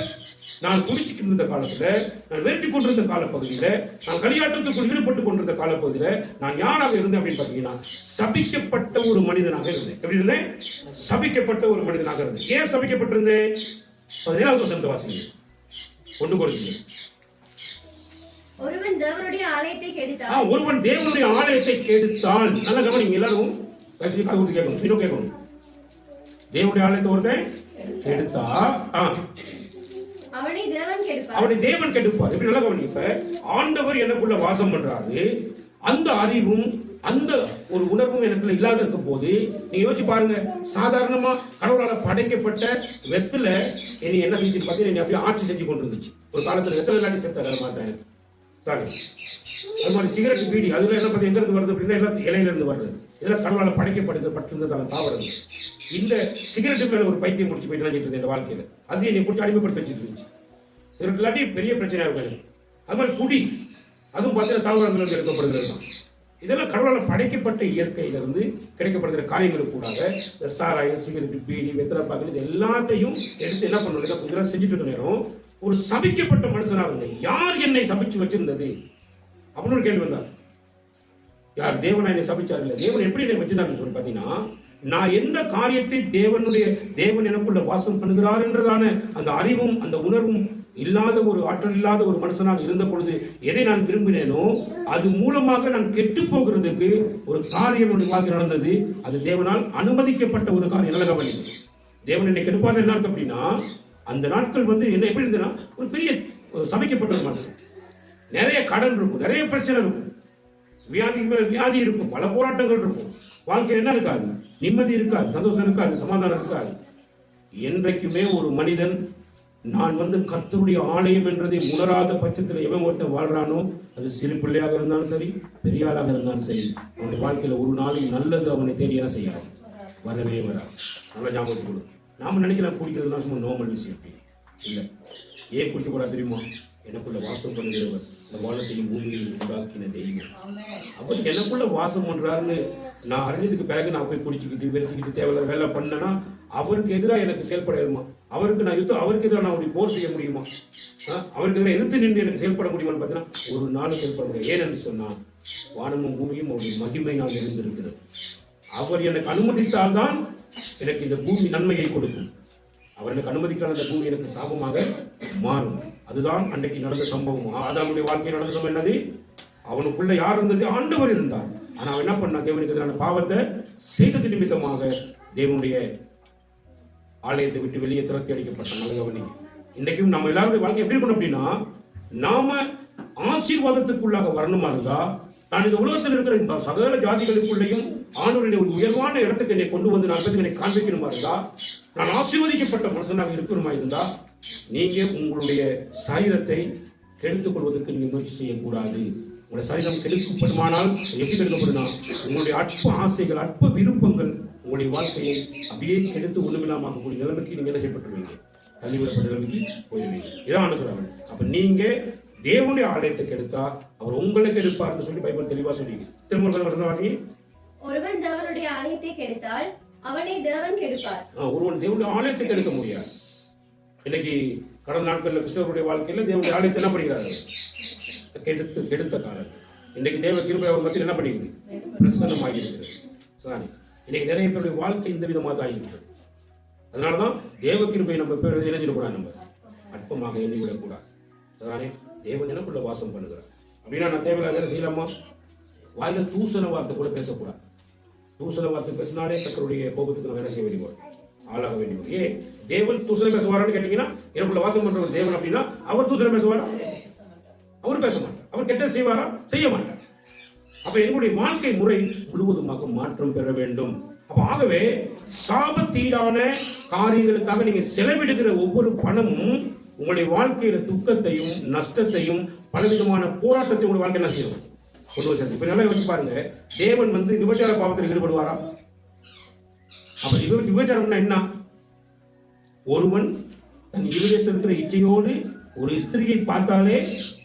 நான் குடிச்சுக்கிட்டு இருந்த காலத்துல, நான் வெற்றி கொண்டிருந்த காலப்பகுதியில, நான் களியாட்டத்துக்குள் ஈடுபட்டுக் கொண்டிருந்த காலப்பகுதியில நான் யாராக இருந்தேன் அப்படின்னு பாத்தீங்கன்னா சபிக்கப்பட்ட ஒரு மனிதனாக இருந்தேன். எப்படி இருந்தேன்? சபிக்கப்பட்ட ஒரு மனிதனாக இருந்தேன். ஏன் சபிக்கப்பட்டிருந்தேன்? 17வது வசனத்தை வாசிங்க. கொண்டு கொடுத்தீங்க. ஒருவன் தேவனுடைய ஆலயத்தை கெடுத்தால், ஒருவன் தேவனுடைய ஆலயத்தை கெடுத்தால், நல்ல கவனிங்க எல்லாரும் கேட்கணும், இன்னும் கேட்கணும். தேவனுடைய ஆலயத்தை ஒருத்தன் கெடுத்தா அவனை தேவன் கெடுப்பார். எப்படி நல்லா கவனிங்க. இப்ப ஆண்டவர் எனக்குள்ள வாசம் பண்றாரு. அந்த அறிவும் அந்த ஒரு உணர்வும் எனக்குள்ள இல்லாத இருக்கும் போது நீங்க யோசிச்சு பாருங்க. சாதாரணமா கடவுளால் படைக்கப்பட்ட வெத்துல என்னை என்ன செஞ்சு பார்த்தீங்கன்னா அப்படியே ஆட்சி செஞ்சு கொண்டு இருந்துச்சு. ஒரு காலத்துல வெத்தலை இல்லாட்டி செத்த மாட்டாங்க. சாரி, அது மாதிரி சிகரெட், பீடி, அதுல என்ன பத்தி எங்க இருந்து வருது அப்படின்னா எல்லாம் இலையில இருந்து வருது. இதெல்லாம் கடவுளால் படைக்கப்பட்டிருந்ததான தாவரம். இந்த சிகரெட்டு மேல ஒரு பைத்தியம் முடிச்சு போயிட்டு இந்த வாழ்க்கையில அது என்னை பிடிச்சி அடிமைப்படுத்தி வச்சுட்டு இருந்துச்சு. சிகரெட் இல்லாட்டி பெரிய பிரச்சனையா இருக்காது. அது மாதிரி குடி, அதுவும் பார்த்தீங்கன்னா தாவரங்கள் எடுக்கப்படுகிறது தான். இதெல்லாம் கடவுளால் படைக்கப்பட்ட இயற்கையிலிருந்து கிடைக்கப்படுகிற காரியங்களுக்கு கூடாக இந்த சாராயம், சிகரெட், பீடி, வெத்தலை பாக்கு இது எல்லாத்தையும் எடுத்து என்ன பண்ணுறது, இதெல்லாம் செஞ்சுட்டு இருக்க நேரம் ஒரு சபிக்கப்பட்ட மனுஷனாக இருந்தேன். யார் என்னை சபிச்சு வச்சிருந்தது அப்படின்னு ஒரு கேள்வி வந்தார். யார்? தேவன் என்னை சபிச்சார் இல்லை, தேவன் எப்படி என்னை வச்சிருந்தாருன்னு சொல்லி பார்த்தீங்கன்னா, நான் எந்த காரியத்தை தேவன் எனக்குள்ள வாசம் பண்ணுகிறார் என்றதான அந்த அறிவும் அந்த உணர்வும் இல்லாத ஒரு ஆற்றல் இல்லாத ஒரு மனுஷனாக இருந்த பொழுது எதை நான் விரும்பினேனோ அது மூலமாக நான் கெட்டு போகிறதுக்கு ஒரு காரியம் வாழ்க்கை நடந்தது. அது தேவனால் அனுமதிக்கப்பட்ட ஒரு காரியம். நல்ல கவனி, தேவன் என்னை கெடுப்பார் என்ன அர்த்தம் அப்படின்னா, அந்த நாட்கள் என்ன எப்படி இருந்ததுன்னா, ஒரு பெரிய சமைக்கப்பட்ட ஒரு மனுஷன், நிறைய கடன் இருக்கும், நிறைய பிரச்சனை இருக்கும், வியாதி இருக்கும், பல போராட்டங்கள் இருக்கும், வாழ்க்கையில் என்ன இருக்காது, நிம்மதி இருக்காது, சந்தோஷம் இருக்காது, சமாதானம் இருக்காது. என்றைக்குமே ஒரு மனிதன் நான் கர்த்தருடைய ஆலயம் என்றதை உணராத பட்சத்தில் எவன் ஒருத்தன் வாழ்றானோ, அது சிறு பிள்ளையாக இருந்தாலும் சரி, பெரிய ஆளாக இருந்தாலும் சரி, அவனுடைய வாழ்க்கையில ஒரு நாளும் நல்லது அவனை தேடி என்ன செய்யாது, வரவே வராது. நல்ல ஞாபகத்துக்கு கொடு. நாம நினைக்கலாம் குடிக்கிறதுலாம் சும்மா நார்மல் விஷயம் இல்லை. ஏன் குடிக்க கூடாது தெரியுமா? எனக்குள்ள வாசம் பண்ணுகிறவர் இந்த வானத்தையும் பூமியையும் உண்டாக்கின தெய்வம். அவர் எனக்குள்ள வாசம் பண்றாருன்னு நான் அறிஞ்சதுக்கு பிறகு நான் போய் குடிச்சுக்கிட்டு வெறுத்துக்கிட்டு தேவையில்ல வேலை பண்ணேன்னா அவருக்கு எதிராக எனக்கு செயல்படணுமா? அவருக்கு எதிராக நான் அப்படி போர் செய்ய முடியுமா? அவருக்கு எதிராக எதிர்த்து நின்று எனக்கு செயல்பட முடியுமான்னு பார்த்தீங்கன்னா ஒரு நாள் செயல்பட முடியும். ஏன்னு சொன்னா வானமும் பூமியும் அவருடைய மகிமை நான் இருந்திருக்கிறது. அவர் எனக்கு அனுமதித்தால்தான் எனக்கு இந்த பூமி நன்மையை கொடுக்கும். அவர் எனக்கு அனுமதிக்காத அந்த பூமி எனக்கு சாபமாக மாறும். அதுதான் அன்றைக்கு நடந்த சம்பவம். ஆதாமுடைய வாழ்க்கையில் நடந்த சம்பவம் என்னது? அவனுக்குள்ள யார் இருந்தது? ஆண்டவர் இருந்தார். ஆனா அவன் என்ன பண்ணா? தேவனுக்கு எதிரான பாவத்தை செய்தது நிமித்தமாக தேவனுடைய ஆலயத்தை விட்டு வெளியே திரட்டி அடிக்கப்பட்டான். நல்ல கவனி. இன்றைக்கும் நம்ம எல்லாருடைய வாழ்க்கை எப்படி இருக்கணும் அப்படின்னா, நாம ஆசீர்வாதத்துக்குள்ளாக வரணுமா இருந்தா, நான் இந்த உலகத்தில் இருக்கிற சகல ஜாதிகளுக்குள்ளேயும் ஆண்டவருடைய ஒரு உயர்வான இடத்துக்கு என்னை கொண்டு வந்து நான் என்னை காண்பிக்கணுமா இருந்தா, நான் ஆசீர்வதிக்கப்பட்ட மனுஷனாக இருக்கணுமா இருந்தா, நீங்க உங்களுடைய சரீரத்தை கெடுத்துக் கொள்வதற்கு நீங்க முயற்சி செய்யக்கூடாது. உங்களுடைய சரீரம் கெடுக்கப்படுமானால் எப்படி கெடுக்கப்படுனா, உங்களுடைய அற்ப ஆசைகள், அற்ப விருப்பங்கள் உங்களுடைய வாழ்க்கையை அப்படியே கெடுத்து ஒண்ணுமில்லாமக்கூடிய நிலைமைக்கு நீங்க என்ன செய்யப்பட்டுருவீங்க, தள்ளிவிடப்பட்ட நிலைமைக்கு போயிருவீங்க. இதான் சொல்றாங்க. அப்ப நீங்க தேவனுடைய ஆலயத்தை கெடுத்தா அவர் உங்களுக்கு கெடுப்பார்னு சொல்லி பைபிள் தெளிவா சொல்லி திருமுறை, ஒருவன் தேவனுடைய ஆலயத்தை கெடுத்தால் அவனை தேவன் கெடுப்பார். ஒருவன் தேவனுடைய ஆலயத்தை கெடுக்க முடியாது. இன்னைக்கு கடந்த நாட்களில் கிறிஸ்தவருடைய வாழ்க்கையில தேவனுடைய ஆலயத்தை என்ன பண்ணுகிறார்கள்? கெடுத்த காலம். இன்னைக்கு தேவ கிருபை அவர் மத்தியில் என்ன பண்ணிக்குது? பிரசன்னமாகி இருக்கிறது. இன்னைக்கு நிறைய பேருடைய வாழ்க்கை இந்த விதமாக தான் இருக்கிறது. அதனாலதான் தேவ கிருபை நம்ம பேர் இணைஞ்சிடக்கூடாது, நம்ம அற்பமாக எண்ணிவிடக்கூடாது. அதானே தேவன் எனக்குள்ள வாசம் பண்ணுகிறார் அப்படின்னா நான் தேவையில்லாத செய்யலாமா? வாயில தூசண வார்த்தை கூட பேசக்கூடாது. தூசண வார்த்தை பேசினாலே கர்த்தருடைய கோபத்துக்கு நம்ம என்ன செய்ய வேண்டிய ஆளாக வேண்டிய. ஏன் தேவன் தூசணம் பேசுவாரான்னு கேட்டீங்கன்னா, எனக்குள்ள வாசம் பண்ற ஒரு தேவன் அப்படின்னா அவர் தூசணம் பேசுவாரா? அவர் பேச மாட்டார். அவர் கெட்டது செய்வாரா? செய்ய மாட்டார். அப்ப எங்களுடைய வாழ்க்கை முறை முழுவதுமாக மாற்றம் பெற வேண்டும். அப்ப ஆகவே சாபத்தீடான காரியங்களுக்காக நீங்க செலவிடுகிற ஒவ்வொரு பணமும் உங்களுடைய வாழ்க்கையில துக்கத்தையும் நஷ்டத்தையும் பலவிதமான போராட்டத்தை உங்களுடைய வாழ்க்கை என்ன செய்யும் கொண்டு வச்சு. இப்ப நல்லா வச்சு பாருங்க, தேவன் விபச்சார பாவத்தில் ஈடுபடுவாரா? அப்ப விபச்சாரம்னா என்ன? ஒருவன் தன் இருதயத்தில் இருக்கிற இச்சையோடு ஒரு ஸ்திரியை பார்த்தாலே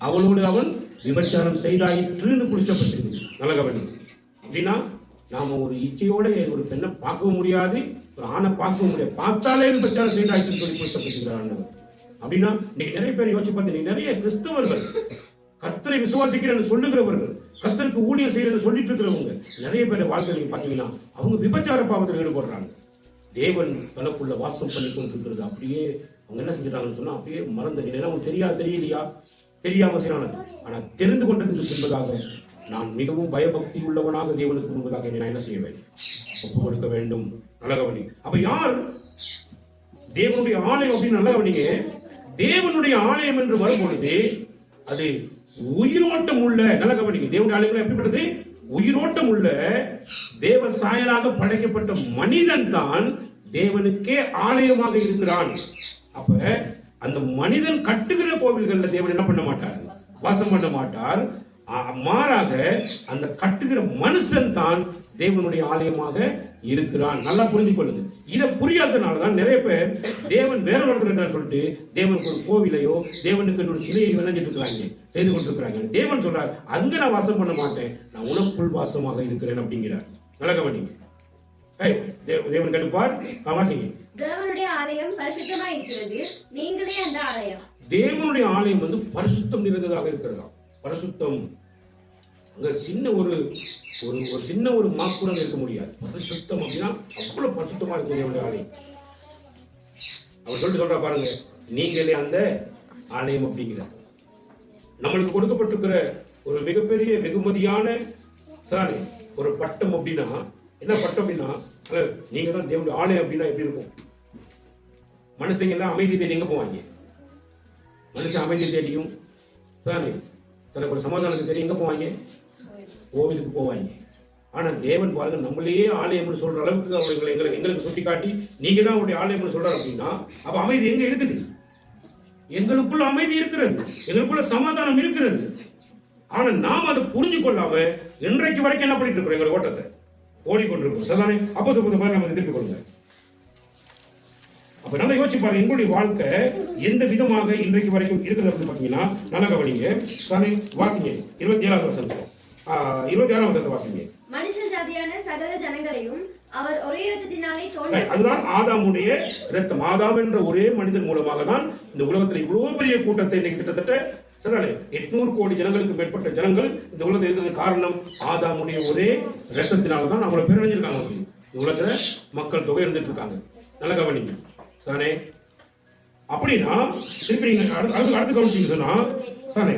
அவளோடு அவன் விபச்சாரம் செய்தாயிற்றுன்னு புடிச்சப்பட்டிருக்கு. நல்ல கவனி. அப்படின்னா நாம ஒரு இச்சையோட ஒரு பெண்ணை பார்க்கவும் முடியாது, ஒரு ஆணை பார்க்கவும் முடியாது, பார்த்தாலே விபச்சாரம் செய்தாயிற்றுன்னு சொல்லி புடிச்சப்பட்டிருக்கிறார். அப்படின்னா இன்னைக்கு நிறைய பேர் யோசிச்சு பார்த்தீங்க, நிறைய கிறிஸ்தவர்கள் கர்த்தரை விசுவாசிக்கிறேன்னு சொல்லுகிறவர்கள், கர்த்தருக்கு ஊழியம் செய்யறன்னு சொல்லிட்டு இருக்கிறவங்க நிறைய பேர் வாழ்க்கை பாத்தீங்கன்னா அவங்க விபச்சார பாவத்தில் ஈடுபடுறாங்க. தேவன் தனக்குள்ள வாசம் பண்ணி கொண்டிருக்கிறது அப்படியே அவங்க என்ன செஞ்சிட்டாங்கன்னு சொன்னா அப்படியே மறந்து. அவங்க தெரியலையா? தெரியாம செய்யறாங்க. ஆனா தெரிந்து கொண்டதுக்கு பின்பதாக நான் மிகவும் பயபக்தி உள்ளவனாக தேவனுக்கு முன்பதாக நான் என்ன செய்ய வேண்டும்? ஒப்பு கொடுக்க வேண்டும். நல்லகவனி. அப்ப யார் தேவனுடைய ஆலயம் அப்படின்னு நல்ல கவனிங்க. தேவனுடைய ஆலயம் என்று வரும்பொழுது அது உயிரோட்டம் உள்ள, நல்ல கவனிங்க, தேவனுடைய ஆலயம் எப்படிப்பட்டது? உயிரோட்டம் உள்ள தேவ சாயலாக படைக்கப்பட்ட மனிதன் தான் தேவனுக்கே ஆலயமாக இருக்கிறான். அப்ப அந்த மனிதன் கட்டுகிற கோவில்கள்ல தேவன் என்ன பண்ண மாட்டார்? வாசம் பண்ண மாட்டார். மாறாக அந்த கட்டுகிற மனுஷன் தான் தேவனுடைய ஆலயமாக இருக்கிறான். நல்லா புரிஞ்சு கொள்ளுங்க. இதை புரியாதனாலதான் நிறைய பேர் தேவன் வேற ஒருத்தர் சொல்லிட்டு தேவனுக்கு ஒரு கோவிலையோ தேவனுக்கு ஒரு சிலையை விளைஞ்சிட்டு இருக்கிறாங்க, செய்து கொண்டிருக்கிறாங்க. தேவன் சொல்றார், அங்க நான் வாசம் பண்ண மாட்டேன், நான் உனக்குள் வாசமாக இருக்கிறேன் அப்படிங்கிறார். நல்லா கவனிங்க. தேவன் கட்டுப்பார். வாசிங்க. தேவனுடைய ஆலயம் பரிசுத்தமா இருக்கிறது, நீங்களே அந்த ஆலயம். தேவனுடைய ஆலயம் பரிசுத்தம் நிறைந்ததாக இருக்கிறதா. பரிசுத்தம் அங்க சின்ன ஒரு சின்ன ஒரு மாக்குடம் இருக்க முடியாது. பரிசுத்தம் அப்படின்னா அவ்வளவு பரிசுத்தமா இருக்கும் தேவனுடைய ஆலயம். அவர் சொல்ற பாருங்க, நீங்களே அந்த ஆலயம் அப்படிங்கிறார். நம்மளுக்கு கொடுக்கப்பட்டிருக்கிற ஒரு மிகப்பெரிய வெகுமதியான சாரி ஒரு பட்டம் அப்படின்னா என்ன பட்டம் அப்படின்னா, நீங்க தான் தேவனுடைய ஆலயம் அப்படின்னா எப்படி இருக்கும்? மனுஷங்க எல்லாம் அமைதி தேடி எங்க போவாங்க? மனுஷன் அமைதி தேடியும் சாரி தனக்கு ஒரு சமாதானத்தை தேடி எங்க போவாங்க? கோவிலுக்கு போவாங்க. ஆனா தேவன் பாருங்க, நம்மளே ஆலயம்னு சொல்ற அளவுக்கு அவங்களை எங்களுக்கு சுட்டி காட்டி நீங்க தான் அவருடைய ஆலயம்னு சொல்றாரு அப்படின்னா, அப்ப அமைதி எங்க இருக்குது? எங்களுக்குள்ள அமைதி இருக்கிறது, எங்களுக்குள்ள சமாதானம் இருக்கிறது. ஆனா நாம் அதை புரிஞ்சு கொள்ளாம இன்றைக்கு வரைக்கும் என்ன பண்ணிட்டு இருக்கிறோம்? எங்க ஓட்டத்தை ஓடிக்கொண்டிருக்கிறோம். சரிதானே? அப்போ நம்ம திருப்பி கொள்ளுங்க. அப்ப நல்லா யோசிச்சு பாருங்க, எங்களுடைய வாழ்க்கை எந்த விதமாக இன்றைக்கு வரைக்கும் இருக்கிறது அப்படின்னு பாத்தீங்கன்னா, நல்லா கவனிங்க. வாசிங்க 27வது வசனம். 26வது வசனத்தை வாசிங்க. மனுஷன் ஜாதியான சகல ஜனங்களையும் அவர் ஒரே இரத்தத்தினாலே தோன்ற. அதுதான் ஆதாமுடைய இரத்தம். ஆதாம் என்ற ஒரே மனிதன் மூலமாக தான் இந்த உலகத்தில் இவ்வளவு பெரிய கூட்டத்தை இன்னைக்கு கிட்டத்தட்ட 800 கோடி ஜனங்களுக்கு மேற்பட்ட ஜனங்கள் இந்த உலகத்தில் இருக்கிறது காரணம் ஆதாமுடைய ஒரே இரத்தத்தினால தான் அவ்வளவு பேர் அடைஞ்சிருக்காங்க. இந்த உலகத்துல மக்கள் தொகை இருந்துட்டு இருக்காங்க. நல்ல கவனிங்க. சானே அப்படின்னா திருப்பி நீங்க அடுத்து கவனிச்சீங்க சொன்னா சானே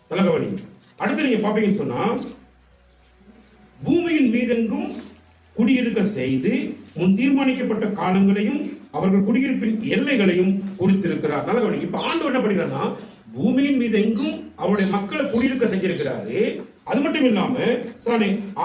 நல்ல கவனிங்க. அடுத்து நீங்க பாப்பீங்கன்னு சொன்னா, பூமியின் மீதெங்கும் குடியிருக்க செய்து முன் தீர்மானிக்கப்பட்ட காலங்களையும் அவர்கள் குடியிருப்பின் எல்லைகளையும் குறித்திருக்கிறார். நல்ல கவனிங்க. இப்ப ஆண்டவர் என்ன பண்ணிக்கிறார்னா, பூமியின் மீது எங்கும் அவருடைய மக்களை குடியிருக்க செஞ்சிருக்கிறாரு. அது மட்டும் இல்லாம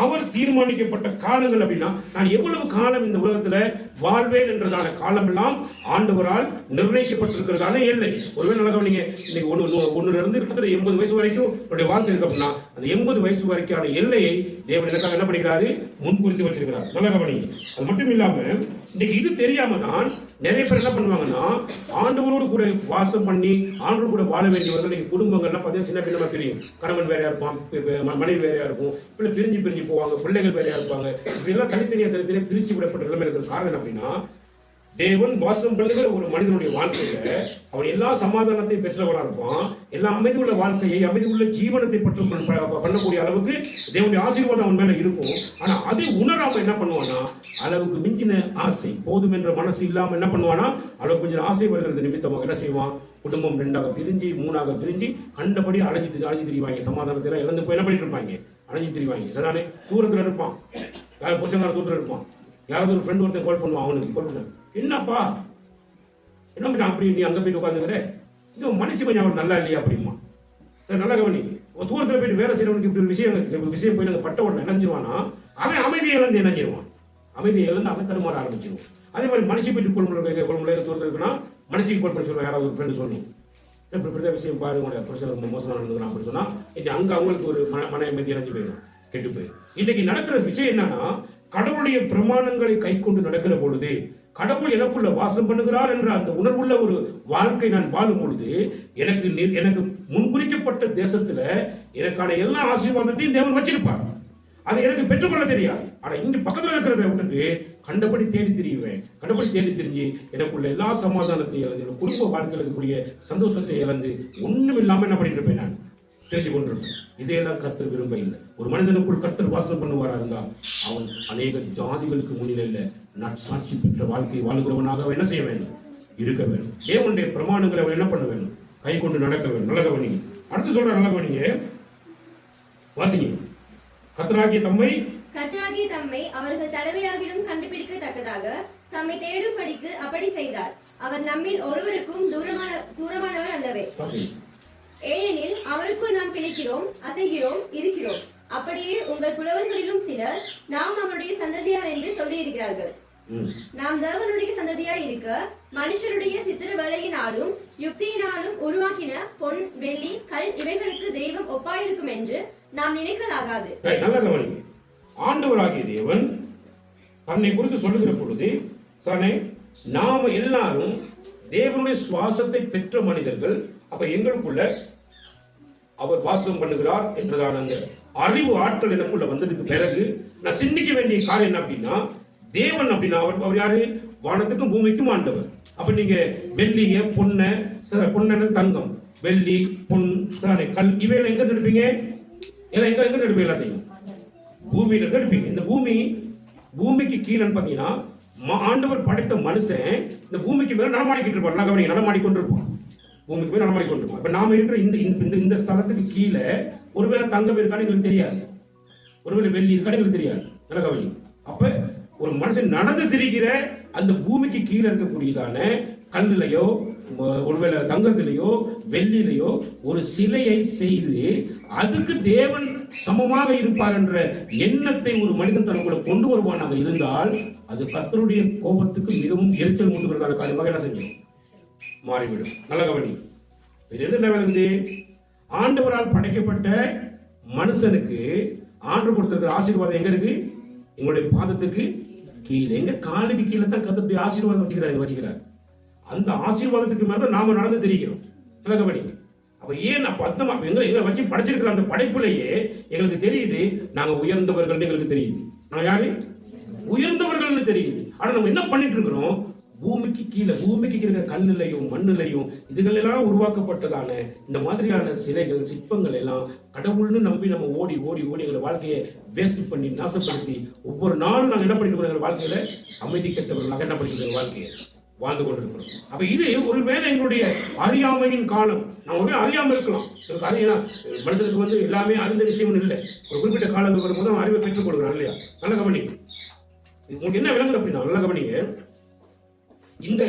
அவர் தீர்மானிக்கப்பட்ட காலங்கள் அப்படின்னா, நான் எவ்வளவு காலம் இந்த உலகத்துல வாழ்வேன் என்றதான காலம் எல்லாம் ஆண்டவரால் நிர்ணயிக்கப்பட்டிருக்கிறதான எல்லை. ஒருவேளை நல்லா கவனிங்க, இன்னைக்கு ஒன்னுல இருந்து இருக்கிற 80 வயசு வரைக்கும் அவருடைய வாழ்க்கை இருக்கு அப்படின்னா, அந்த 80 வயசு வரைக்கான எல்லையை தேவன் எனக்காக என்ன பண்ணிக்கிறாரு? முன்குறித்து வச்சிருக்கிறார். நல்லா கவனிங்க. அது மட்டும் இல்லாம இன்னைக்கு இது தெரியாம தான் நிறைய பேர் என்ன பண்ணுவாங்கன்னா, ஆண்டவரோடு கூட வாசம் பண்ணி ஆண்டோடு கூட வாழ வேண்டியவர்கள் குடும்பங்கள்லாம் பார்த்தீங்கன்னா சின்ன பின்னமா பிரியும். கணவன் வேறையா இருப்பான், மனைவி வேறையா இருக்கும், பிரிஞ்சு போவாங்க, பிள்ளைகள் வேறையா இருப்பாங்க. இப்படி எல்லாம் தனித்தனியா பிரிச்சு விடப்பட்ட நிலைமை இருக்கிற காரணம் அப்படின்னா, தேவன் வாசம் பண்ணுகிற ஒரு மனிதனுடைய வாழ்க்கையில அவன் எல்லா சமாதானத்தையும் பெற்றவனா இருப்பான். எல்லா அமைதி உள்ள வாழ்க்கையை, அமைதி உள்ள ஜீவனத்தை பண்ணக்கூடிய அளவுக்கு தேவனுடைய ஆசீர்வாதம் அவன் மேல இருக்கும். ஆனா அதை உணராம என்ன பண்ணுவானா, அளவுக்கு மிஞ்சின ஆசை, போதும் என்ற மனசு இல்லாம என்ன பண்ணுவானா, அளவுக்கு கொஞ்சம் ஆசை வருகிறது நிமித்தமாக என்ன செய்வான், குடும்பம் 2ஆக பிரிஞ்சு 3ஆக பிரிஞ்சு கண்டபடி அழைஞ்சு திரிவாங்க. சமாதானத்தை இழந்து போய் என்ன பண்ணிட்டு இருப்பாங்க, அழைஞ்சு திரிவாங்க. சரிதானே? தூரத்துல இருப்பான், யாரும் புருஷங்கார தூரத்துல இருப்பான், யாராவது ஒரு ஃப்ரெண்ட் ஒருத்தன் கால் பண்ணுவான், அவனுக்கு கால் பண்ண, என்னப்பா என்ன பண்ண அப்படி நீ அங்க போயிட்டு உட்காந்துக்கிற, இன்னும் மனுஷன் கொஞ்சம் அவன் நல்லா இல்லையா அப்படிமா. நல்லா கவனி. தூரத்துல போயிட்டு வேலை செய்யறவனுக்கு இப்படி விஷயம் போய் பட்ட உடனே இணைஞ்சிருவானா, அவன் அமைதியை இழந்து இணைஞ்சிருவான். அமைதியை இழந்து அவன் தடுமாற ஆரம்பிச்சிருவான். அதே மாதிரி மனுஷி போயிட்டு குழம்புல தூரத்தில் இருக்குன்னா மனுஷிக்கு கால் பண்ணி சொல்லுவான், யாராவது ஒரு ஃப்ரெண்டு சொல்லணும், இப்படி விஷயம் பாரு, உங்களுடைய பிரச்சனை ரொம்ப மோசமாக நடந்துக்கிறான் அப்படின்னு சொன்னா, அங்க அவங்களுக்கு ஒரு மன அமைதி இறங்கி போயிடும், கெட்டு போயிடும். இன்னைக்கு நடக்கிற விஷயம் என்னன்னா, கடவுளுடைய பிரமாணங்களை கை கொண்டு நடக்கிற பொழுது, கடவுள் எனக்குள்ள வாசம் பண்ணுகிறார் என்ற அந்த உணர்வுள்ள ஒரு வாழ்க்கை நான் வாழும் பொழுது, எனக்கு முன்குறிக்கப்பட்ட தேசத்துல எனக்கான எல்லா ஆசீர்வாதத்தையும் தேவன் வச்சிருப்பார். அதை எனக்கு பெற்றுக்கொள்ள தெரியாது. ஆனா இங்க பக்கத்துல இருக்கிறத விட்டுட்டு கண்டபடி தேடி திரியுவேன். கண்டபடி தேடி திரிஞ்சு எனக்குள்ள எல்லா சமாதானத்தையும் இழந்து, குடும்ப வாழ்க்கையில் இருக்கக்கூடிய சந்தோஷத்தை இழந்து, ஒண்ணும் இல்லாம என்ன பண்ணிட்டு இருப்பேன், நான் தெரிஞ்சு கொண்டிருப்பேன். இதையெல்லாம் கர்த்தர் விரும்ப இல்லை. ஒரு மனிதனுக்குள் கர்த்தர் வாசம் பண்ணுவாரா இருந்தால் அவன் அநேக ஜாதிகளுக்கு முன்னிலையில நற்சாட்சி பெற்ற வாழ்க்கை வாழுகிறவனாக என்ன செய்ய வேண்டும், இருக்க வேண்டும். தேவனுடைய பிரமாணங்களை அவன் என்ன பண்ண வேண்டும், கை கொண்டு நடக்க வேண்டும். நல்ல கவனிங்க. அடுத்து சொல்ற நல்ல கவனிங்க, வாசிங்க. கர்த்தராகிய தம்மை அவர்கள் தடவையாகிலும் கண்டுபிடிக்கத்தக்கதாக தம்மை தேடும்படிக்கு அப்படி செய்தார். அவர் நம்மில் ஒருவருக்கும் தூரமானவர் அல்லவே. ஏனெனில் அவருக்குள் நாம் பிழைக்கிறோம், அசைகிறோம், இருக்கிறோம். அப்படியே உங்கள் புலவர்களிலும் சிலர் நாம் அவருடைய சந்ததியார் என்று சொல்லி இருக்கிறார்கள். நாம் தேவனுடைய சந்ததியாய் இருக்க மனுஷருடைய சித்திர வேலையினாலும் யுக்தியினாலும் உருவாக்கின பொன் வெள்ளி கல் இவைகளுக்கு தெய்வம் ஒப்பாயிருக்கும் என்று நாம் நினைக்கலாகாது. நல்ல கவனிங்க. ஆண்டவராகிய தேவன் தன்னை குறித்து சொல்லுகிற பொழுது நாம எல்லாரும் தேவனுடைய சுவாசத்தை பெற்ற மனிதர்கள். அப்ப எங்களுக்குள்ள அவர் வாசம் பண்ணுகிறார் என்றுதான் அந்த அறிவு ஆற்றல் எனக்குள்ள வந்ததுக்கு பிறகு நான் சிந்திக்க வேண்டிய காரியம் என்ன அப்படின்னா, தேவன் அப்படின்னா அவர் யாரு? வானத்துக்கும் பூமிக்கும் ஆண்டவர். அப்ப நீங்க வெள்ளிய பொன்ன தங்கம், வெள்ளி, பொன், கல் இவையெல்லாம் எங்க எடுப்பீங்க? எங்க எடுப்பீங்க? எல்லாத்தையும் பூமியில எடுப்பீங்க. இந்த பூமிக்கு கீழே பாத்தீங்கன்னா ஆண்டவர் படைத்த மனுஷன் இந்த பூமிக்கு மேல நடமாடிக்கிட்டு இருப்பார். நடமாடிக்கொண்டிருப்பான், பூமிக்கு மேல நடமாடிக்கொண்டிருப்பான். இப்ப நாம இருக்கிற இந்த ஸ்தலத்துக்கு கீழே ஒருவேளை தங்கம் இருக்கான்னு எங்களுக்கு தெரியாது, ஒருவேளை வெள்ளி இருக்கான்னு எங்களுக்கு தெரியாது. நல்ல கவனி. அப்ப ஒரு மனுஷன் நடந்து திரிகிற அந்த பூமிக்கு கீழே இருக்கக்கூடியதான கல்லுலையோ ஒருவேளை தங்கத்திலேயோ வெள்ளிலையோ ஒரு சிலையை செய்து அதுக்கு தேவன் சமமாக இருப்பார் என்ற எண்ணத்தை ஒரு மனிதன் தனக்குள்ள கொண்டு வருவானாக இருந்தால் அது கர்த்தருடைய கோபத்துக்கு மிகவும் எரிச்சல் மூட்டுவதற்கான காரியமாக என்ன செஞ்சோம் மாறிவிடும். நல்ல கவனி. என்ன விளங்குது? ஆண்டவரால் படைக்கப்பட்ட மனுஷனுக்கு ஆண்டு கொடுத்திருக்கிற ஆசீர்வாதம் எங்க இருக்கு? எங்களுடைய பாதத்துக்கு கீழே, எங்க காலுக்கு கீழே தான் கர்த்தருடைய ஆசீர்வாதம் வச்சுக்கிறார். அந்த ஆசீர்வாதத்துக்கு மேல நாம நடந்து தெரிகிறோம். நல்ல கவனி. அப்ப ஏன் எங்களை வச்சு படைச்சிருக்கிற அந்த படைப்புலையே எங்களுக்கு தெரியுது நாங்க உயர்ந்தவர்கள். எங்களுக்கு தெரியுது நான் யாரு? உயர்ந்தவர்கள் தெரியுது. ஆனா நம்ம என்ன பண்ணிட்டு இருக்கிறோம்? பூமிக்கு கீழே கல்லுலையும் மண்ணிலையும் இதுகள் எல்லாம் உருவாக்கப்பட்டதான இந்த மாதிரியான சிலைகள் சிற்பங்கள் எல்லாம் கடவுள்னு நம்பி நம்ம ஓடி எங்களை வாழ்க்கையை வேஸ்ட் பண்ணி நாசப்படுத்தி ஒவ்வொரு நாளும் நாங்க என்ன பண்ணிட்டு இருக்கிற வாழ்க்கையில அமைதி கெட்டவர்களாக என்ன பண்ணிட்டு வாழ்க்கையை வாழ்ந்து கொண்டிருக்கிறோம். அப்ப இது ஒருவேளை எங்களுடைய அறியாமையின் காலம். நம்ம ஒரே அறியாம இருக்கலாம். மனுஷனுக்கு எல்லாமே அறிந்த விஷயம் இல்லை. ஒரு குறிப்பிட்ட காலங்கள் வரும்போது அறிவை பெற்றுக் கொடுக்குறான் இல்லையா? நல்ல கவனி. உங்களுக்கு என்ன விளங்குது அப்படின்னா, நல்ல கவனிங்க. இந்த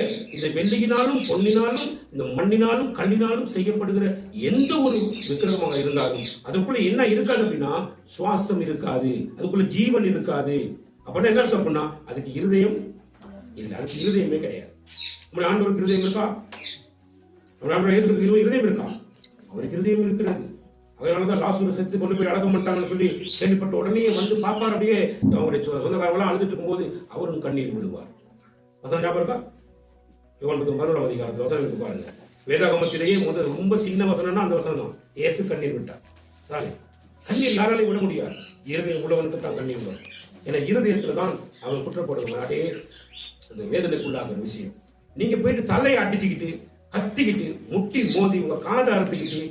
வெள்ளியினாலும் பொன்னினாலும் இந்த மண்ணினாலும் கல்லினாலும் செய்யப்படுகிற எந்த ஒரு விக்கிரகமாக இருந்தாலும் அதுக்குள்ள என்ன இருக்காது அப்படின்னா சுவாசம் இருக்காது, அதுக்குள்ள ஜீவன் இருக்காது. அப்படின்னா என்ன அர்த்தம் அப்படின்னா அதுக்கு இருதயம் இல்லை, அதுக்கு இருதயமே கிடையாது. நம்முடைய ஆண்டவருக்கு இருதயம் இருக்கா? நம்முடைய ஆண்டவர் இயேசுவுக்கு இருதயம் இருக்கா? அவருக்கு இருதயம் இருக்கிறது. அதனாலதான் லாசரு செத்து கொண்டு போய் அடக்க மாட்டாங்கன்னு சொல்லி கேள்விப்பட்ட உடனே வந்து பாப்பார். அப்படியே அவருடைய சொந்தக்காரங்களாம் அழுதுட்டு இருக்கும்போது அவரும் கண்ணீர் விடுவார். வசனம் ஞாபகம் இருக்கா? யோவான் 11 அதிகாரத்தில் வசனம் எடுத்து பாருங்க. வேதாகமத்திலேயே ரொம்ப சின்ன வசனம்னா அந்த வசனம் தான். இயேசு கண்ணீர் விட்டார். தானே கண்ணீர் யாராலையும் விட முடியாது. இருதயம் உள்ளவனுக்கு தான் கண்ணீர் விடும். ஏன்னா இருதயத்துல தான் அவன் குற்றப்படுவாங்க. அந்த வேதனைக்குள்ளாகிற விஷயம். நீங்க போயிட்டு தலையை அடிச்சுக்கிட்டு கத்திக்கிட்டு முட்டி மோதி உங்க காதை அறுத்துக்கிட்டு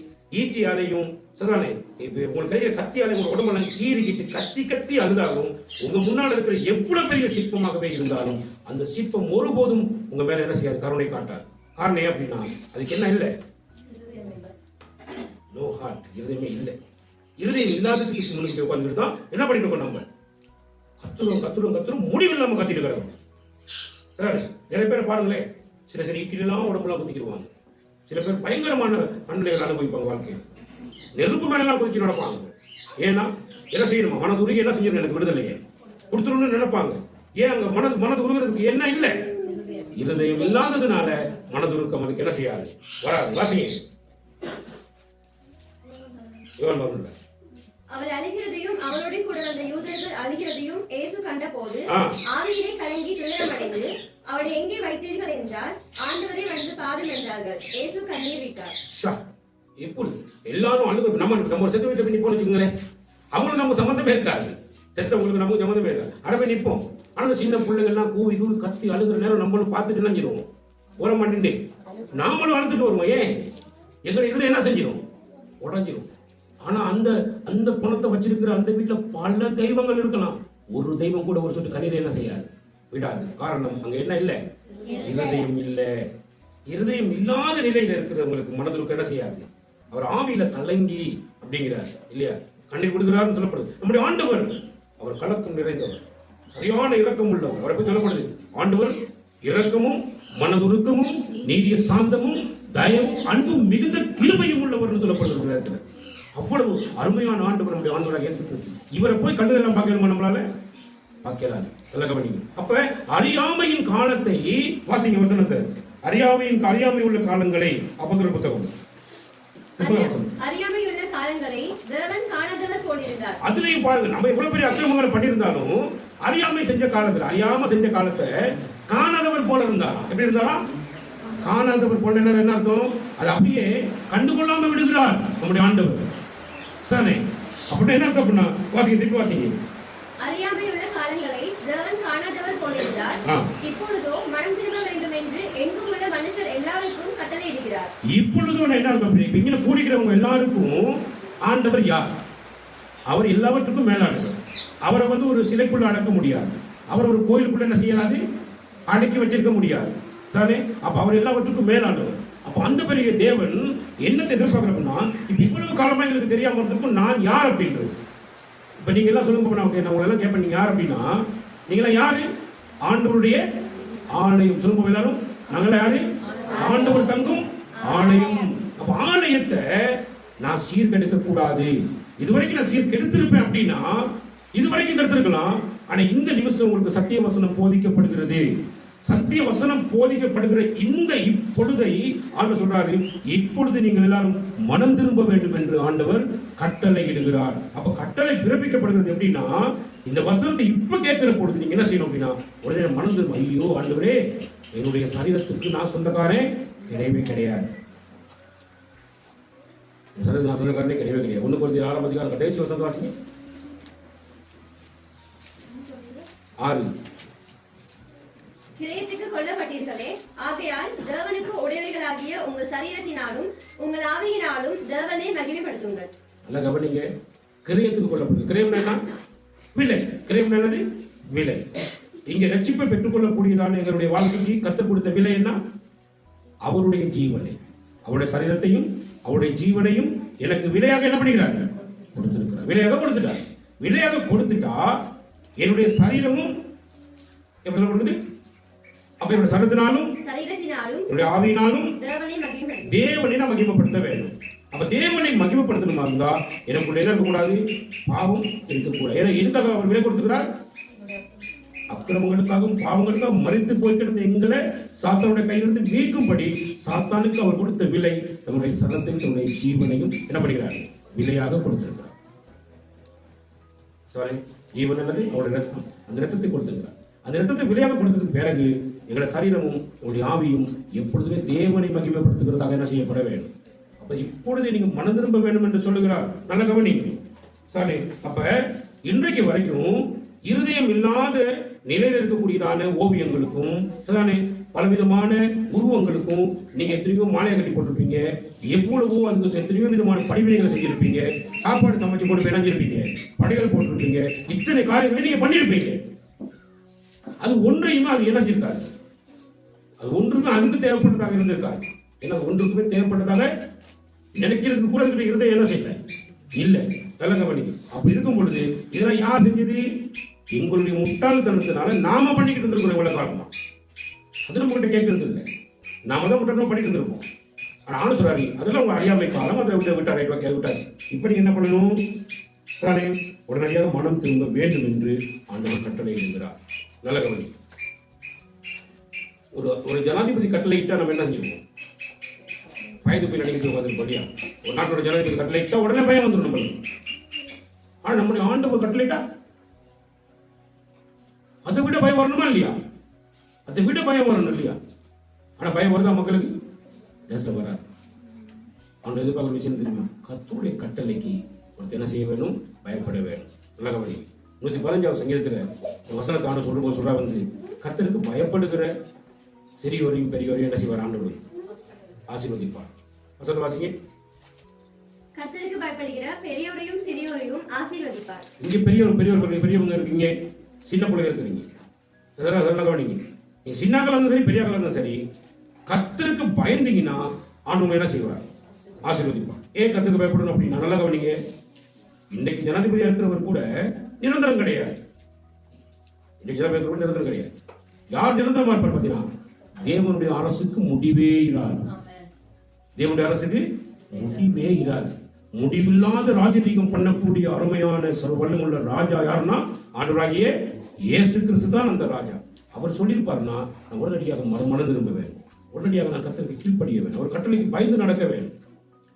ஈட்டியாலையும் சரிதானே உங்களுக்கு கையில கத்தியாலையும் உங்க உடம்பெல்லாம் கீறிக்கிட்டு கத்தி அழுதாலும் உங்க முன்னால் இருக்கிற எவ்வளவு பெரிய சிற்பமாகவே இருந்தாலும் அந்த சிற்பம் ஒருபோதும் உங்க மேல என்ன செய்யாது? கருணை காட்டாது. காரணம் அப்படின்னா அதுக்கு என்ன இல்லை? நோ ஹார்ட், இருதயமே இல்லை. இருதயம் இல்லாததுக்கு முன்னுக்கு உட்கார்ந்துட்டு தான் என்ன பண்ணிட்டு இருக்கோம்? நம்ம கத்துறோம் முடிவு இல்லாம கத்திட்டு இருக்கிறோம். நிறைய பேரை பாருங்களேன், சில ஈட்டிலாம் உடம்புலாம் குத்திக்கிடுவாங்க. சில பேர் பயங்கரமான மண்ணிலைகள் அனுபவிப்பாங்க. வாழ்க்கையில் நெருப்பு மேலாம் குதிச்சு நடப்பாங்க. ஏன்னா என்ன செய்யணுமா? மனதுருகி என்ன செய்யணும்? எனக்கு விடுதலையே கொடுத்துருன்னு நினைப்பாங்க. ஏன் அங்க மனது உருகிறதுக்கு என்ன இல்லை? இருதயம் இல்லாததுனால மனதுருக்கம் அதுக்கு என்ன செய்யாது? வராது. வாசிங்க. அவர் அழுகிறதையும் அவரோட கூட அந்த யூதர்கள் அழுகிறதையும் இயேசு கண்ட போது ஆவியிலே கலங்கி துயரமடைந்து அவரை எங்கே வைத்தீர்கள் என்றால் ஆண்டவரே வந்து பாரும் என்றார்கள். இயேசு கண்ணீர் விட்டார். எப்படி எல்லாரும் அழுகு? நம்ம செத்து வீட்டை போய் நிப்போம் வச்சுக்கோங்களேன். அவங்களுக்கு நம்ம சம்மந்தமே இருக்காது. செத்தவங்களுக்கு நமக்கு சம்மந்தமே இருக்காது. அடவே நிற்போம். ஆனா சின்ன பிள்ளைங்க எல்லாம் கூவி கத்தி அழுகிற நேரம் நம்மளும் பார்த்துட்டு நினைஞ்சிருவோம். ஓர மாட்டேன்டே நாமளும் அழுத்துட்டு வருவோம். ஏன்? எங்களை இதுல என்ன செஞ்சிடும்? உடஞ்சிடும். ஆனா அந்த பணத்தை வச்சிருக்கிற அந்த வீட்டுல பல தெய்வங்கள் இருக்கலாம். ஒரு தெய்வம் கூட ஒரு சொட்டு கண்ணீரை என்ன செய்யாது? விடாது. காரணம் அங்க என்ன இல்லை? இருதயம் இல்லை. இருதயம் இல்லாத நிலையில இருக்கிறவங்களுக்கு மனதிற்கு என்ன செய்யாது? அவர் ஆவியில கலங்கி அப்படிங்கிறார் இல்லையா? கண்ணீர் விடுகிறார் சொல்லப்படுது. நம்முடைய ஆண்டவர் அவர் கலக்கம் நிறைந்தவர், சரியான இரக்கம் உள்ளவர். அவரை பற்றி சொல்லப்படுது ஆண்டவர் இரக்கமும் மனதுருக்கமும் நீடிய சாந்தமும் தயவும் அன்பும் மிகுந்த கிருபையும் உள்ளவர் சொல்லப்படுது. அவ்வளவு அருமையான ஆண்டவர் நம்முடைய ஆண்டவராக இயேசு கிறிஸ்து. இவரை போய் கண்டு எல்லாம் பார்க்கணுமா? நம்மளால பார்க்கலாம். நல்ல கவனிங்க. அப்ப அறியாமையின் காலத்தை வாசிங்க வசனத்தை. அறியாமை உள்ள காலங்களை அப்போஸ்தலர் புத்தகம் அறியாமை உள்ள காலங்களை தேவன் காணாதவர் போலிருந்தார். அதுலயும் பாருங்க, நம்ம எவ்வளவு பெரிய அக்கிரமங்களை பண்ணியிருந்தாலும் அறியாமை செஞ்ச காலத்தை காணாதவர் போல இருந்தார். எப்படி இருந்தாரா? காணாதவர் போல என்ன அர்த்தம்? அது அப்படியே கண்டுகொள்ளாம விடுகிறார் நம்முடைய ஆண்டவர். சரி, அப்படின்னா என்ன அர்த்தம்? அப்படின்னா வாசிங்க, திருப்பி வாசிங்க. அறியாமை உள்ள காலங்களை தேவன் காணாதவர் போலிருந்தார், இப்பொழுதோ மனம் திரும்ப வேண்டும் என்று எங்கும் உள்ள மனுஷர் எல்லாருக்கும் கட்டளையிடுகிறார். இப்பொழுதோ என்ன அர்த்தம்? இங்க கூடிக்கிறவங்க எல்லாருக்கும் ஆண்டவர் யார்? அவர் எல்லாவற்றுக்கும் மேலானவர். அவரை ஒரு சிலைக்குள்ள அடக்க முடியாது. அவர் ஒரு கோயிலுக்குள்ள என்ன செய்யலாது? அடக்கி வச்சிருக்க முடியாது. சரி, அப்ப அவர் எல்லாவற்றுக்கும் மேலானவர். அப்ப அந்த பெரிய தேவன் என்னத்தை எதிர்பார்க்கிறோம்னா, இப்ப இவ்வளவு காலமா எங்களுக்கு தெரியாம இருந்திருக்கும் நான் யார் அப்படின்றது. இப்ப நீங்க எல்லாம் சொல்லுங்க, நான் உங்களை எல்லாம் கேட்பேன், நீங்க யார் அப்படின்னா, நீங்களா யாரு? ஆண்டவருடைய ஆலயம். சொல்லுங்க எல்லாரும், நாங்களா யாரு? ஆண்டவர் தங்கும் ஆலயம். அப்ப ஆலயத்தை நான் சீர்கெடுக்க கூடாது. இதுவரைக்கும் நான் சீர்கெடுத்திருப்பேன் அப்படின்னா, இதுவரைக்கும் கெடுத்திருக்கலாம். ஆனா இந்த நிமிஷம் உங்களுக்கு சத்திய வசனம் போதிக்கப்படுகிறது. சத்திய வசனம் போதிக்கப்படுகிற இந்த இப்பொழுதை ஆண்டவர் சொல்றாரு, இப்பொழுது நீங்கள் எல்லாரும் மனம் திரும்ப வேண்டும் என்று ஆண்டவர் கட்டளை இடுகிறார். அப்ப கட்டளை பிறப்பிக்கப்படுகிறது எப்படின்னா, இந்த வசனத்தை இப்ப கேட்கிற பொழுது நீங்க என்ன செய்யணும் அப்படின்னா, உடனே மனம் திரும்ப. ஐயோ ஆண்டவரே, என்னுடைய சரீரத்துக்கு நான் சொந்தக்காரன் கிடையவே நான் சொந்தக்காரனே கிடையவே. 1 Corinthians 6 அதிகாரம் கடைசி வசனத்தை வாசிங்க. 6. கிரயத்துக்கு கொல்லப்பட்டீர்களே, ஆகையால் தேவனுக்கு உடையவைகளாகிய உங்கள் சரீரத்தினாலும் உங்கள் ஆவியினாலும் தேவனை மகிமைப்படுத்துங்கள். நல்லா கவனிங்க. கிரயத்துக்கு கொல்லப்பட்டது. கிரயம் என்ன? விலை. கிரயம் என்னது? விலை. இங்க ரட்சிப்பை பெற்றுக்கொள்ளக்கூடியதான எங்களுடைய வாழ்க்கைக்கு கற்றுக் கொடுத்த விலை என்ன? அவருடைய ஜீவனை, அவருடைய சரீரத்தையும் அவருடைய ஜீவனையும் எனக்கு விலையாக என்ன பண்ணிக்கிறாங்க? கொடுத்திருக்கிறார். விலையாக கொடுத்துட்டார். விலையாக கொடுத்துட்டா என்னுடைய சரீரமும் எப்படி சொல்றது? அவருடைய சரீரத்தினாலும் என்னுடைய ஆவியினாலும் தேவனை நான் மகிமைப்படுத்த வேண்டும். அப்ப தேவனை மகிமைப்படுத்தணுமா இருந்தா எனக்குள்ள என்ன இருக்கக்கூடாது? பாவம் இருக்கக்கூடாது. ஏன்னா எதுக்காக அவர் விலை கொடுத்துக்கிறார்? அக்கிரமங்களுக்காகவும் பாவங்களுக்காகவும் மறித்து போய்கிட்ட எங்களை சாத்தானுடைய கையிலிருந்து மீட்கும்படி சாத்தானுக்கு அவர் கொடுத்த விலை தன்னுடைய சரத்தையும் தன்னுடைய ஜீவனையும் என்ன பண்ணுகிறார்? விலையாக கொடுத்திருக்கிறார். சாரி, ஜீவன் அல்லது அவருடைய ரத்தம், அந்த ரத்தத்தை கொடுத்திருக்கிறார். அந்த ரத்தத்தை விலையாக கொடுத்ததுக்கு பிறகு எங்களுடைய சரீரமும் உங்களுடைய ஆவியும் எப்பொழுதுமே தேவனை மகிமைப்படுத்துகிறதாக என்ன செய்யப்பட வேண்டும். அப்ப இப்பொழுது நீங்க மனம் திரும்ப வேண்டும் என்று சொல்லுகிறார். நல்ல கவனிங்க. சரி, அப்ப இன்றைக்கு வரைக்கும் இருதயம் இல்லாத நிலையில் இருக்கக்கூடியதான ஓவியங்களுக்கும் சரிதானே பலவிதமான உருவங்களுக்கும் நீங்க எத்தனையோ மாலையை கட்டி போட்டிருப்பீங்க. எவ்வளவோ அதுக்கு எத்தனையோ விதமான படிவினைகளை செஞ்சிருப்பீங்க. சாப்பாடு சமைச்சு போட்டு இணைஞ்சிருப்பீங்க, படைகள் போட்டிருப்பீங்க, இத்தனை காரியங்களை நீங்க பண்ணிருப்பீங்க. அது ஒன்றையுமே அது இணைஞ்சிருக்காது. அது ஒன்றுமே அதுக்கு தேவைப்பட்டதாக இருந்திருக்காது. ஏன்னா ஒன்றுக்குமே தேவைப்பட்டதாக நினைக்கிறது கூட இருதயம் என்ன செய்யல இல்ல. நல்ல கவனிங்க. அப்படி இருக்கும் பொழுது இதெல்லாம் யார் செஞ்சது? எங்களுடைய முட்டாள்தனத்தினால நாம பண்ணிக்கிட்டு இருந்திருக்கிறோம். இவ்வளவு காரணம் அது நம்ம கிட்ட கேட்கறது இல்லை. நாம தான் முட்டாள் பண்ணிட்டு இருந்திருப்போம். ஆனா ஆளு சொல்றாரு, அதெல்லாம் உங்க அறியாமை காலம், அதை விட்டார் விட்டார். இப்ப நீங்க என்ன பண்ணணும்? உடனடியாக மனம் திரும்ப வேண்டும் என்று ஆண்டவர் கட்டளை எழுதுகிறார். நல்ல கவனி. ஒரு ஜனாதிபதி கட்டளையிட்டா நம்ம என்ன செய்வோம்? பயந்து போய் நினைக்கிறது வந்துருப்படியா? ஒரு நாட்டோட ஜனாதிபதி கட்டளையிட்டா உடனே பயம் வந்துடும் நம்மளுக்கு. ஆனா நம்முடைய ஆண்டவர் கட்டளையிட்டா அதை விட பயம் வரணுமா இல்லையா? அதை விட பயம் வரணும் இல்லையா? ஆனா பயம் வருதா மக்களுக்கு? நேசம் வராது. அவங்க எதிர்பார்க்க விஷயம் தெரியுமா? கர்த்தருடைய கட்டளைக்கு ஒருத்தர் என்ன செய்ய வேணும்? பயப்பட வேணும். நல்ல கவனி. 115 சங்கீதத்துல வசனத்தான சொல்லும்போது சொல்றா கர்த்தருக்கு பயப்படுகிற சிறியோரையும் பெரியோரையும் என்ன செய்வார்? ஆண்டவர் ஆசீர்வதிப்பார். வசனத்தை வாசிங்க. கர்த்தருக்கு பயப்படுகிற பெரியோரையும் சிறியோரையும் ஆசீர்வதிப்பார். இங்க பெரியவங்க இருக்கீங்க, சின்ன பிள்ளைங்க இருக்கிறீங்க. அதெல்லாம் கவனிங்க. நீங்க சின்னாக்கள் இருந்தாலும் சரி, பெரியாக்கள் இருந்தாலும் சரி, கர்த்தருக்கு பயந்தீங்கன்னா ஆண்டவர் என்ன செய்வார்? ஆசீர்வதிப்பார். ஏன் கர்த்தருக்கு பயப்படணும் அப்படின்னா நல்லா கவனிங்க. இன்னைக்கு ஜனாதிபதியா இருக்கிறவர் கூட நிரந்தரம் கிடையாது. இன்னைக்கு ஜனாதிபதி நிரந்தரம் கிடையாது. யார் நிரந்தரமா இருப்பார் பார்த்தீங்கன்னா, தேவனுடைய அரசுக்கு முடிவே இராது. தேவனுடைய அரசுக்கு முடிவே இராது. முடிவில்லாத ராஜரீகம் பண்ணக்கூடிய அருமையான வல்லமுள்ள ராஜா யாருன்னா ஆண்டவராகிய இயேசு கிறிஸ்து தான் அந்த ராஜா. அவர் சொல்லியிருப்பாருன்னா நான் உடனடியாக மனம் திரும்ப வேண்டும், உடனடியாக நான் கர்த்தருக்கு கீழ்ப்படிய வேண்டும், அவர் கட்டளைக்கு பயந்து நடக்க வேண்டும்.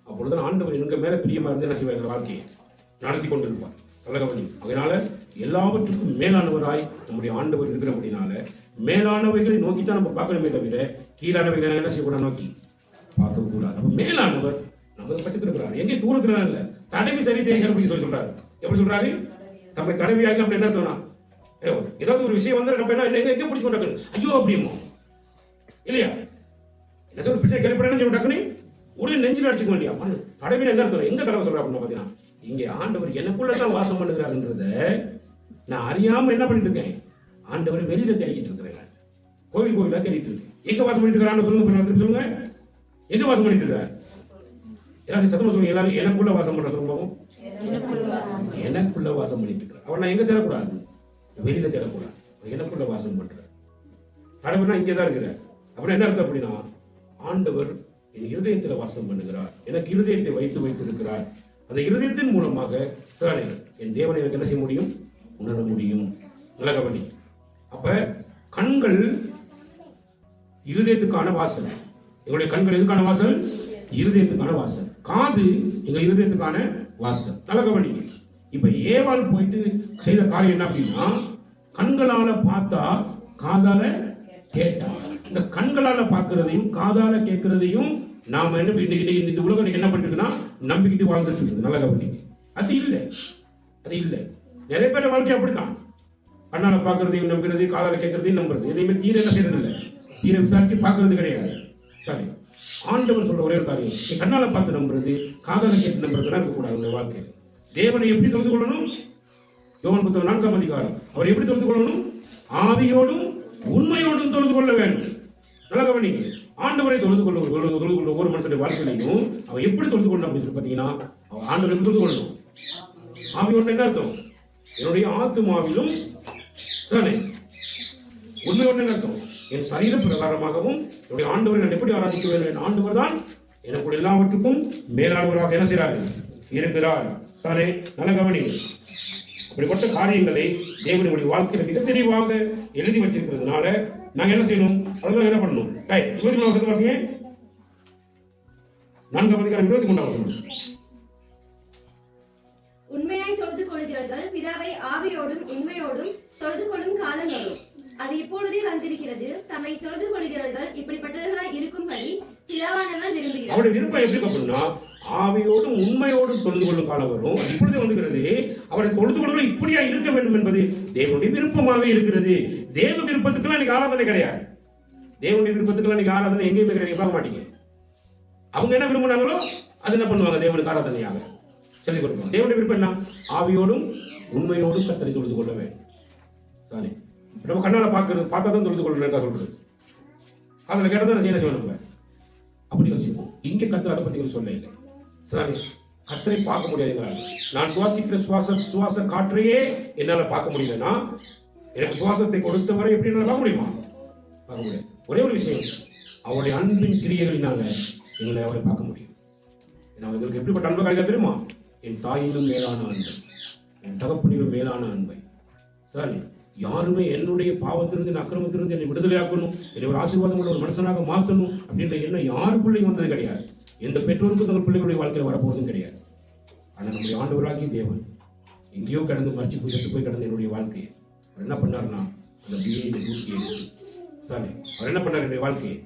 அப்பொழுதுதான் ஆண்டவர் எங்க மேல பிரியமா இருந்து என்ன செய்வார், வாழ்க்கையை நடத்தி கொண்டிருப்பார். கலகவனி. அதனால எல்லாவற்றுக்கும் மேலானவராய் நம்முடைய ஆண்டவர் இருக்கிறபடினால மேலானவைகளை நோக்கித்தான் நம்ம பார்க்கணுமே தவிர கீழானவைகளை என்ன செய்யக்கூடாது, நோக்கி பார்க்க கூடாது. அப்ப மேலானவர் நம்ம பட்சத்தில் இருக்கிறார், எங்கே தூரத்துல இல்ல. தடவி சரி தேங்க சொல்றாரு. எப்படி சொல்றாரு? தம்மை தடவியாக அப்படி என்ன தோணா, ஏதாவது ஒரு விஷயம் வந்து நம்ம என்ன எங்க பிடிச்சு கொண்டாங்க, ஐயோ அப்படிமோ இல்லையா, என்ன சொல்ற பிச்சை கேள்விப்பட டக்குனு உடனே நெஞ்சில் அடிச்சுக்க வேண்டியா தடவின என்ன அர்த்தம், எங்க தடவை சொல்ற அப்படின்னு பாத்தீங்கன்னா, இங்க ஆண்டவர் எனக்குள்ளதான் வாசம் பண்ணுகிறாருன்றத நான் அறியாம என்ன பண்ணிட்டு இருக்கேன், ஆண்டவரை வெளியில தேடிக்கிட்டு இருக்கிறேன், கோவில் கோவிலா தேடிட்டு இருக்கேன். எங்க வாசம் பண்ணிட்டு இருக்கிறான்னு சொல்லுங்க, எங்க வாசம் பண்ணிட்டு இருக்கிறார்? எல்லாரும் சத்தமா சொல்லுங்க, எல்லாரும் எனக்குள்ள வாசம் பண்ற சொல்லுவோம், எனக்குள்ள வாசம் பண்ணிட்டு இருக்கிறார். அவர் நான் எங்க தேடக்கூடாது, வெளியில தேடக்கூடாது, எனக்குள்ள வாசம் பண்றார். கடவுள்னா இங்கதான் இருக்கிறார். அப்புறம் என்ன அர்த்தம் அப்படின்னா, ஆண்டவர் என் இருதயத்துல வாசம் பண்ணுகிறார், எனக்கு இருதயத்தை வைத்திருக்கிறார். அந்த இருதயத்தின் மூலமாக என் தேவனை எனக்கு என்ன செய்ய முடியும், உணர முடியும். உலகவழி. அப்ப கண்கள் இருதயத்துக்கான வாசல். எங்களுடைய கண்கள் எதுக்கான வாசல்? இருதயத்துக்கான வாசல். காது எங்க இருதயத்துக்கான வாசல். நல்ல கவனி. இப்ப ஏவாள் போயிட்டு செய்த காரியம் என்ன அப்படின்னா, கண்களால பார்த்தா காதால கேட்டா. இந்த கண்களால பார்க்கிறதையும் காதால கேட்கிறதையும் நாம என்ன இந்த உலகம் என்ன பண்ணிருக்குன்னா நம்பிக்கிட்டு வாழ்ந்துட்டு இருக்குது. நல்ல கவனி. அது இல்லை, அது இல்லை. நிறைய பேர் வாழ்க்கை அப்படித்தான். கண்ணால பார்க்கறதையும் நம்புறது, காதால கேட்கறதையும் நம்புறது, எதையுமே தீர என்ன செய்யறது இல்லை, தீர விசாரிச்சு பார்க்கறது கிடையாது. சரி, ஆண்டவர் சொல்ற ஒரே காரியம், நீ கண்ணால பார்த்து நம்புறது, காதால கேட்டு நம்புறதுலாம் இருக்கக்கூடாது உங்க வாழ்க்கையில். தேவனை எப்படி தொழுது கொள்ளணும்? யோவான் புத்தகம் 4ஆம் அதிகாரம். அவர் எப்படி தொழுது கொள்ளணும்? ஆவியோடும் உண்மையோடும் தொழுது கொள்ள வேண்டும். நல்ல கவனிங்க. ஆண்டவரை தொழுது கொள்ள ஒரு மனுஷனுடைய வாழ்க்கையிலையும் அவன் எப்படி தொழுது கொள்ளணும் அப்படின்னு சொல்லி பாத்தீங்கன்னா, அவன் ஆண்டவரை தொழுது கொள்ளணும். ஆவியோடு என்ன அர்த்தம்? என்னுடைய ஆத்துமாவிலும் உண்மையோடு என்ன அர்த்தம்? என் சரீர பிரகாரமாகவும் என்னுடைய ஆண்டவரை நான் எப்படி ஆராதிக்க வேண்டும்? என் ஆண்டவர் தான் எனக்கு எல்லாவற்றுக்கும் மேலானவராக என்ன செய்கிறார், இருக்கிறார். தானே? நல்ல கவனி. அப்படிப்பட்ட காரியங்களை தேவனுடைய வாழ்க்கையில மிக தெளிவாக எழுதி வச்சிருக்கிறதுனால நாங்க என்ன செய்யணும், அதெல்லாம் என்ன பண்ணணும்? 23 வருஷத்துக்கு வாசிங்க. 4ஆம் அதிகாரம் 23ஆம் வசனம். உண்மையாய் தொழுது கொள்கிறவர்கள் பிதாவை ஆவியோடும் உண்மையோடும் தொழுது கொள்ளும் காலம் வரும், அது இப்பொழுதே வந்திருக்கிறது. தம்மை தொழுது கொள்கிறவர்கள் இப்படிப்பட்டவர்களாய் இருக்கும்படி பிதாவானவர் விரும்புகிறார். அவருடைய விருப்பம் எப்படி அப்படின்னா, ஆவியோடும் உண்மையோடும் தொழுது கொள்ளும் காலம் வரும், இப்பொழுதே வந்துகிறது. அவரை தொழுது கொள்ளும் இப்படியா இருக்க வேண்டும் என்பது தேவனுடைய விருப்பமாக இருக்கிறது. தேவ விருப்பத்துக்கெல்லாம் இன்னைக்கு ஆராதனை கிடையாது. தேவனுடைய விருப்பத்துக்கெல்லாம் இன்னைக்கு ஆராதனை எங்கேயுமே கிடையாது, பார்க்க மாட்டீங்க. அவங்க என்ன விரும்பினாங்களோ அது என்ன பண்ணுவாங்க, தேவனுக்கு ஆராதனையாக சொல்லி கொடுப்பாங்க. தேவனுடைய விருப்பம் என்ன? ஆவியோடும் உண்மையோடும் கர்த்தரை தொழுது கொள்ள வேண்டும். சரி, நம்ம கண்ணால பார்த்தா தான் தொழுது கொள்ளணும் சொல்றது, அதுல கேட்டதான் என்ன செய்யணும் அப்படி யோசிப்போம். இங்க கர்த்தர் அதை பத்தி சொல்ல இல்லை. சரி, கர்த்தரை பார்க்க முடியாதுங்கிறாங்க. நான் சுவாசிக்கிற சுவாச காற்றையே என்னால பார்க்க முடியலன்னா எனக்கு சுவாசத்தை கொடுத்தவரை எப்படி என்னால பார்க்க முடியுமா? பார்க்க முடியாது. ஒரே ஒரு விஷயம், அவருடைய அன்பின் கிரியைகளினால எங்களை அவரை பார்க்க முடியும். எங்களுக்கு எப்படிப்பட்ட அன்பை கிடைக்க தெரியுமா? என் தாயிலும் மேலான அன்பை, என் தகப்பனிலும் மேலான அன்பை. சரி, யாருமே என்னுடைய பாவத்திலிருந்து அக்கிரமத்திலிருந்து என்னை விடுதலையாக்கணும், என்னை ஒரு ஆசீர்வாதம் உள்ள ஒரு மனுஷனாக மாற்றணும் அப்படின்ற எண்ணம் யாருக்குள்ளேயும் வந்தது கிடையாது. எந்த பெற்றோருக்கும் தங்கள் பிள்ளைகளுடைய வாழ்க்கையில் வரப்போவதும் கிடையாது. ஆனால் நம்முடைய ஆண்டவராகிய தேவன் எங்கேயோ கடந்து மறைச்சு போய் போய் கடந்த என்னுடைய வாழ்க்கையை அவர் என்ன பண்ணார்னா, அந்த பிஏ தூக்கி எடுத்து சரி, அவர் என்ன பண்ணார், என்னுடைய வாழ்க்கையை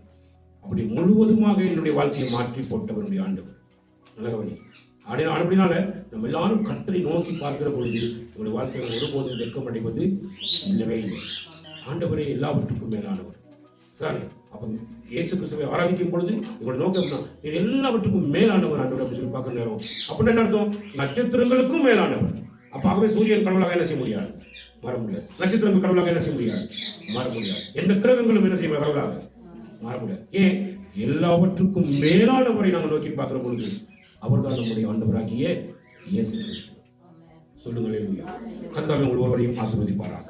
அப்படி முழுவதுமாக என்னுடைய வாழ்க்கையை மாற்றி போட்டவருடைய ஆண்டவர். நல்ல கவனி. அப்படினால நம்ம எல்லாரும் கர்த்தரை நோக்கி பார்க்கிற பொழுது நம்முடைய வாழ்க்கையில் ஒருபோதும் வெட்கம் அடைவது இல்லவே இல்லை. ஆண்டவரே எல்லாவற்றுக்கும் மேலானவர். சரி, அப்ப இயேசு கிறிஸ்துவை ஆராதிக்கும் பொழுது இவருடைய நோக்கம் எல்லாவற்றுக்கும் மேலானவர் ஆண்டவர் அப்படின்னு சொல்லி பார்க்கிற நேரம் அப்படின்னு என்ன அர்த்தம்? நட்சத்திரங்களுக்கும் மேலானவர். அப்ப ஆகவே சூரியன் கடவுளாக என்ன செய்ய முடியாது, மாற முடியாது. நட்சத்திரங்கள் கடவுளாக என்ன செய்ய முடியாது, மாற முடியாது. எந்த கிரகங்களும் என்ன செய்ய கடவுளாக மாற முடியாது. ஏன்? எல்லாவற்றுக்கும் மேலானவரை நாங்கள் நோக்கி பார்க்கிற பொழுது அவர்தான் நம்முடைய ஆண்டவராகிய இயேசு கிறிஸ்து. சொல்லுங்கள், கர்த்தர் உங்கள் ஒருவரையும் ஆசீர்வதிப்பாராக.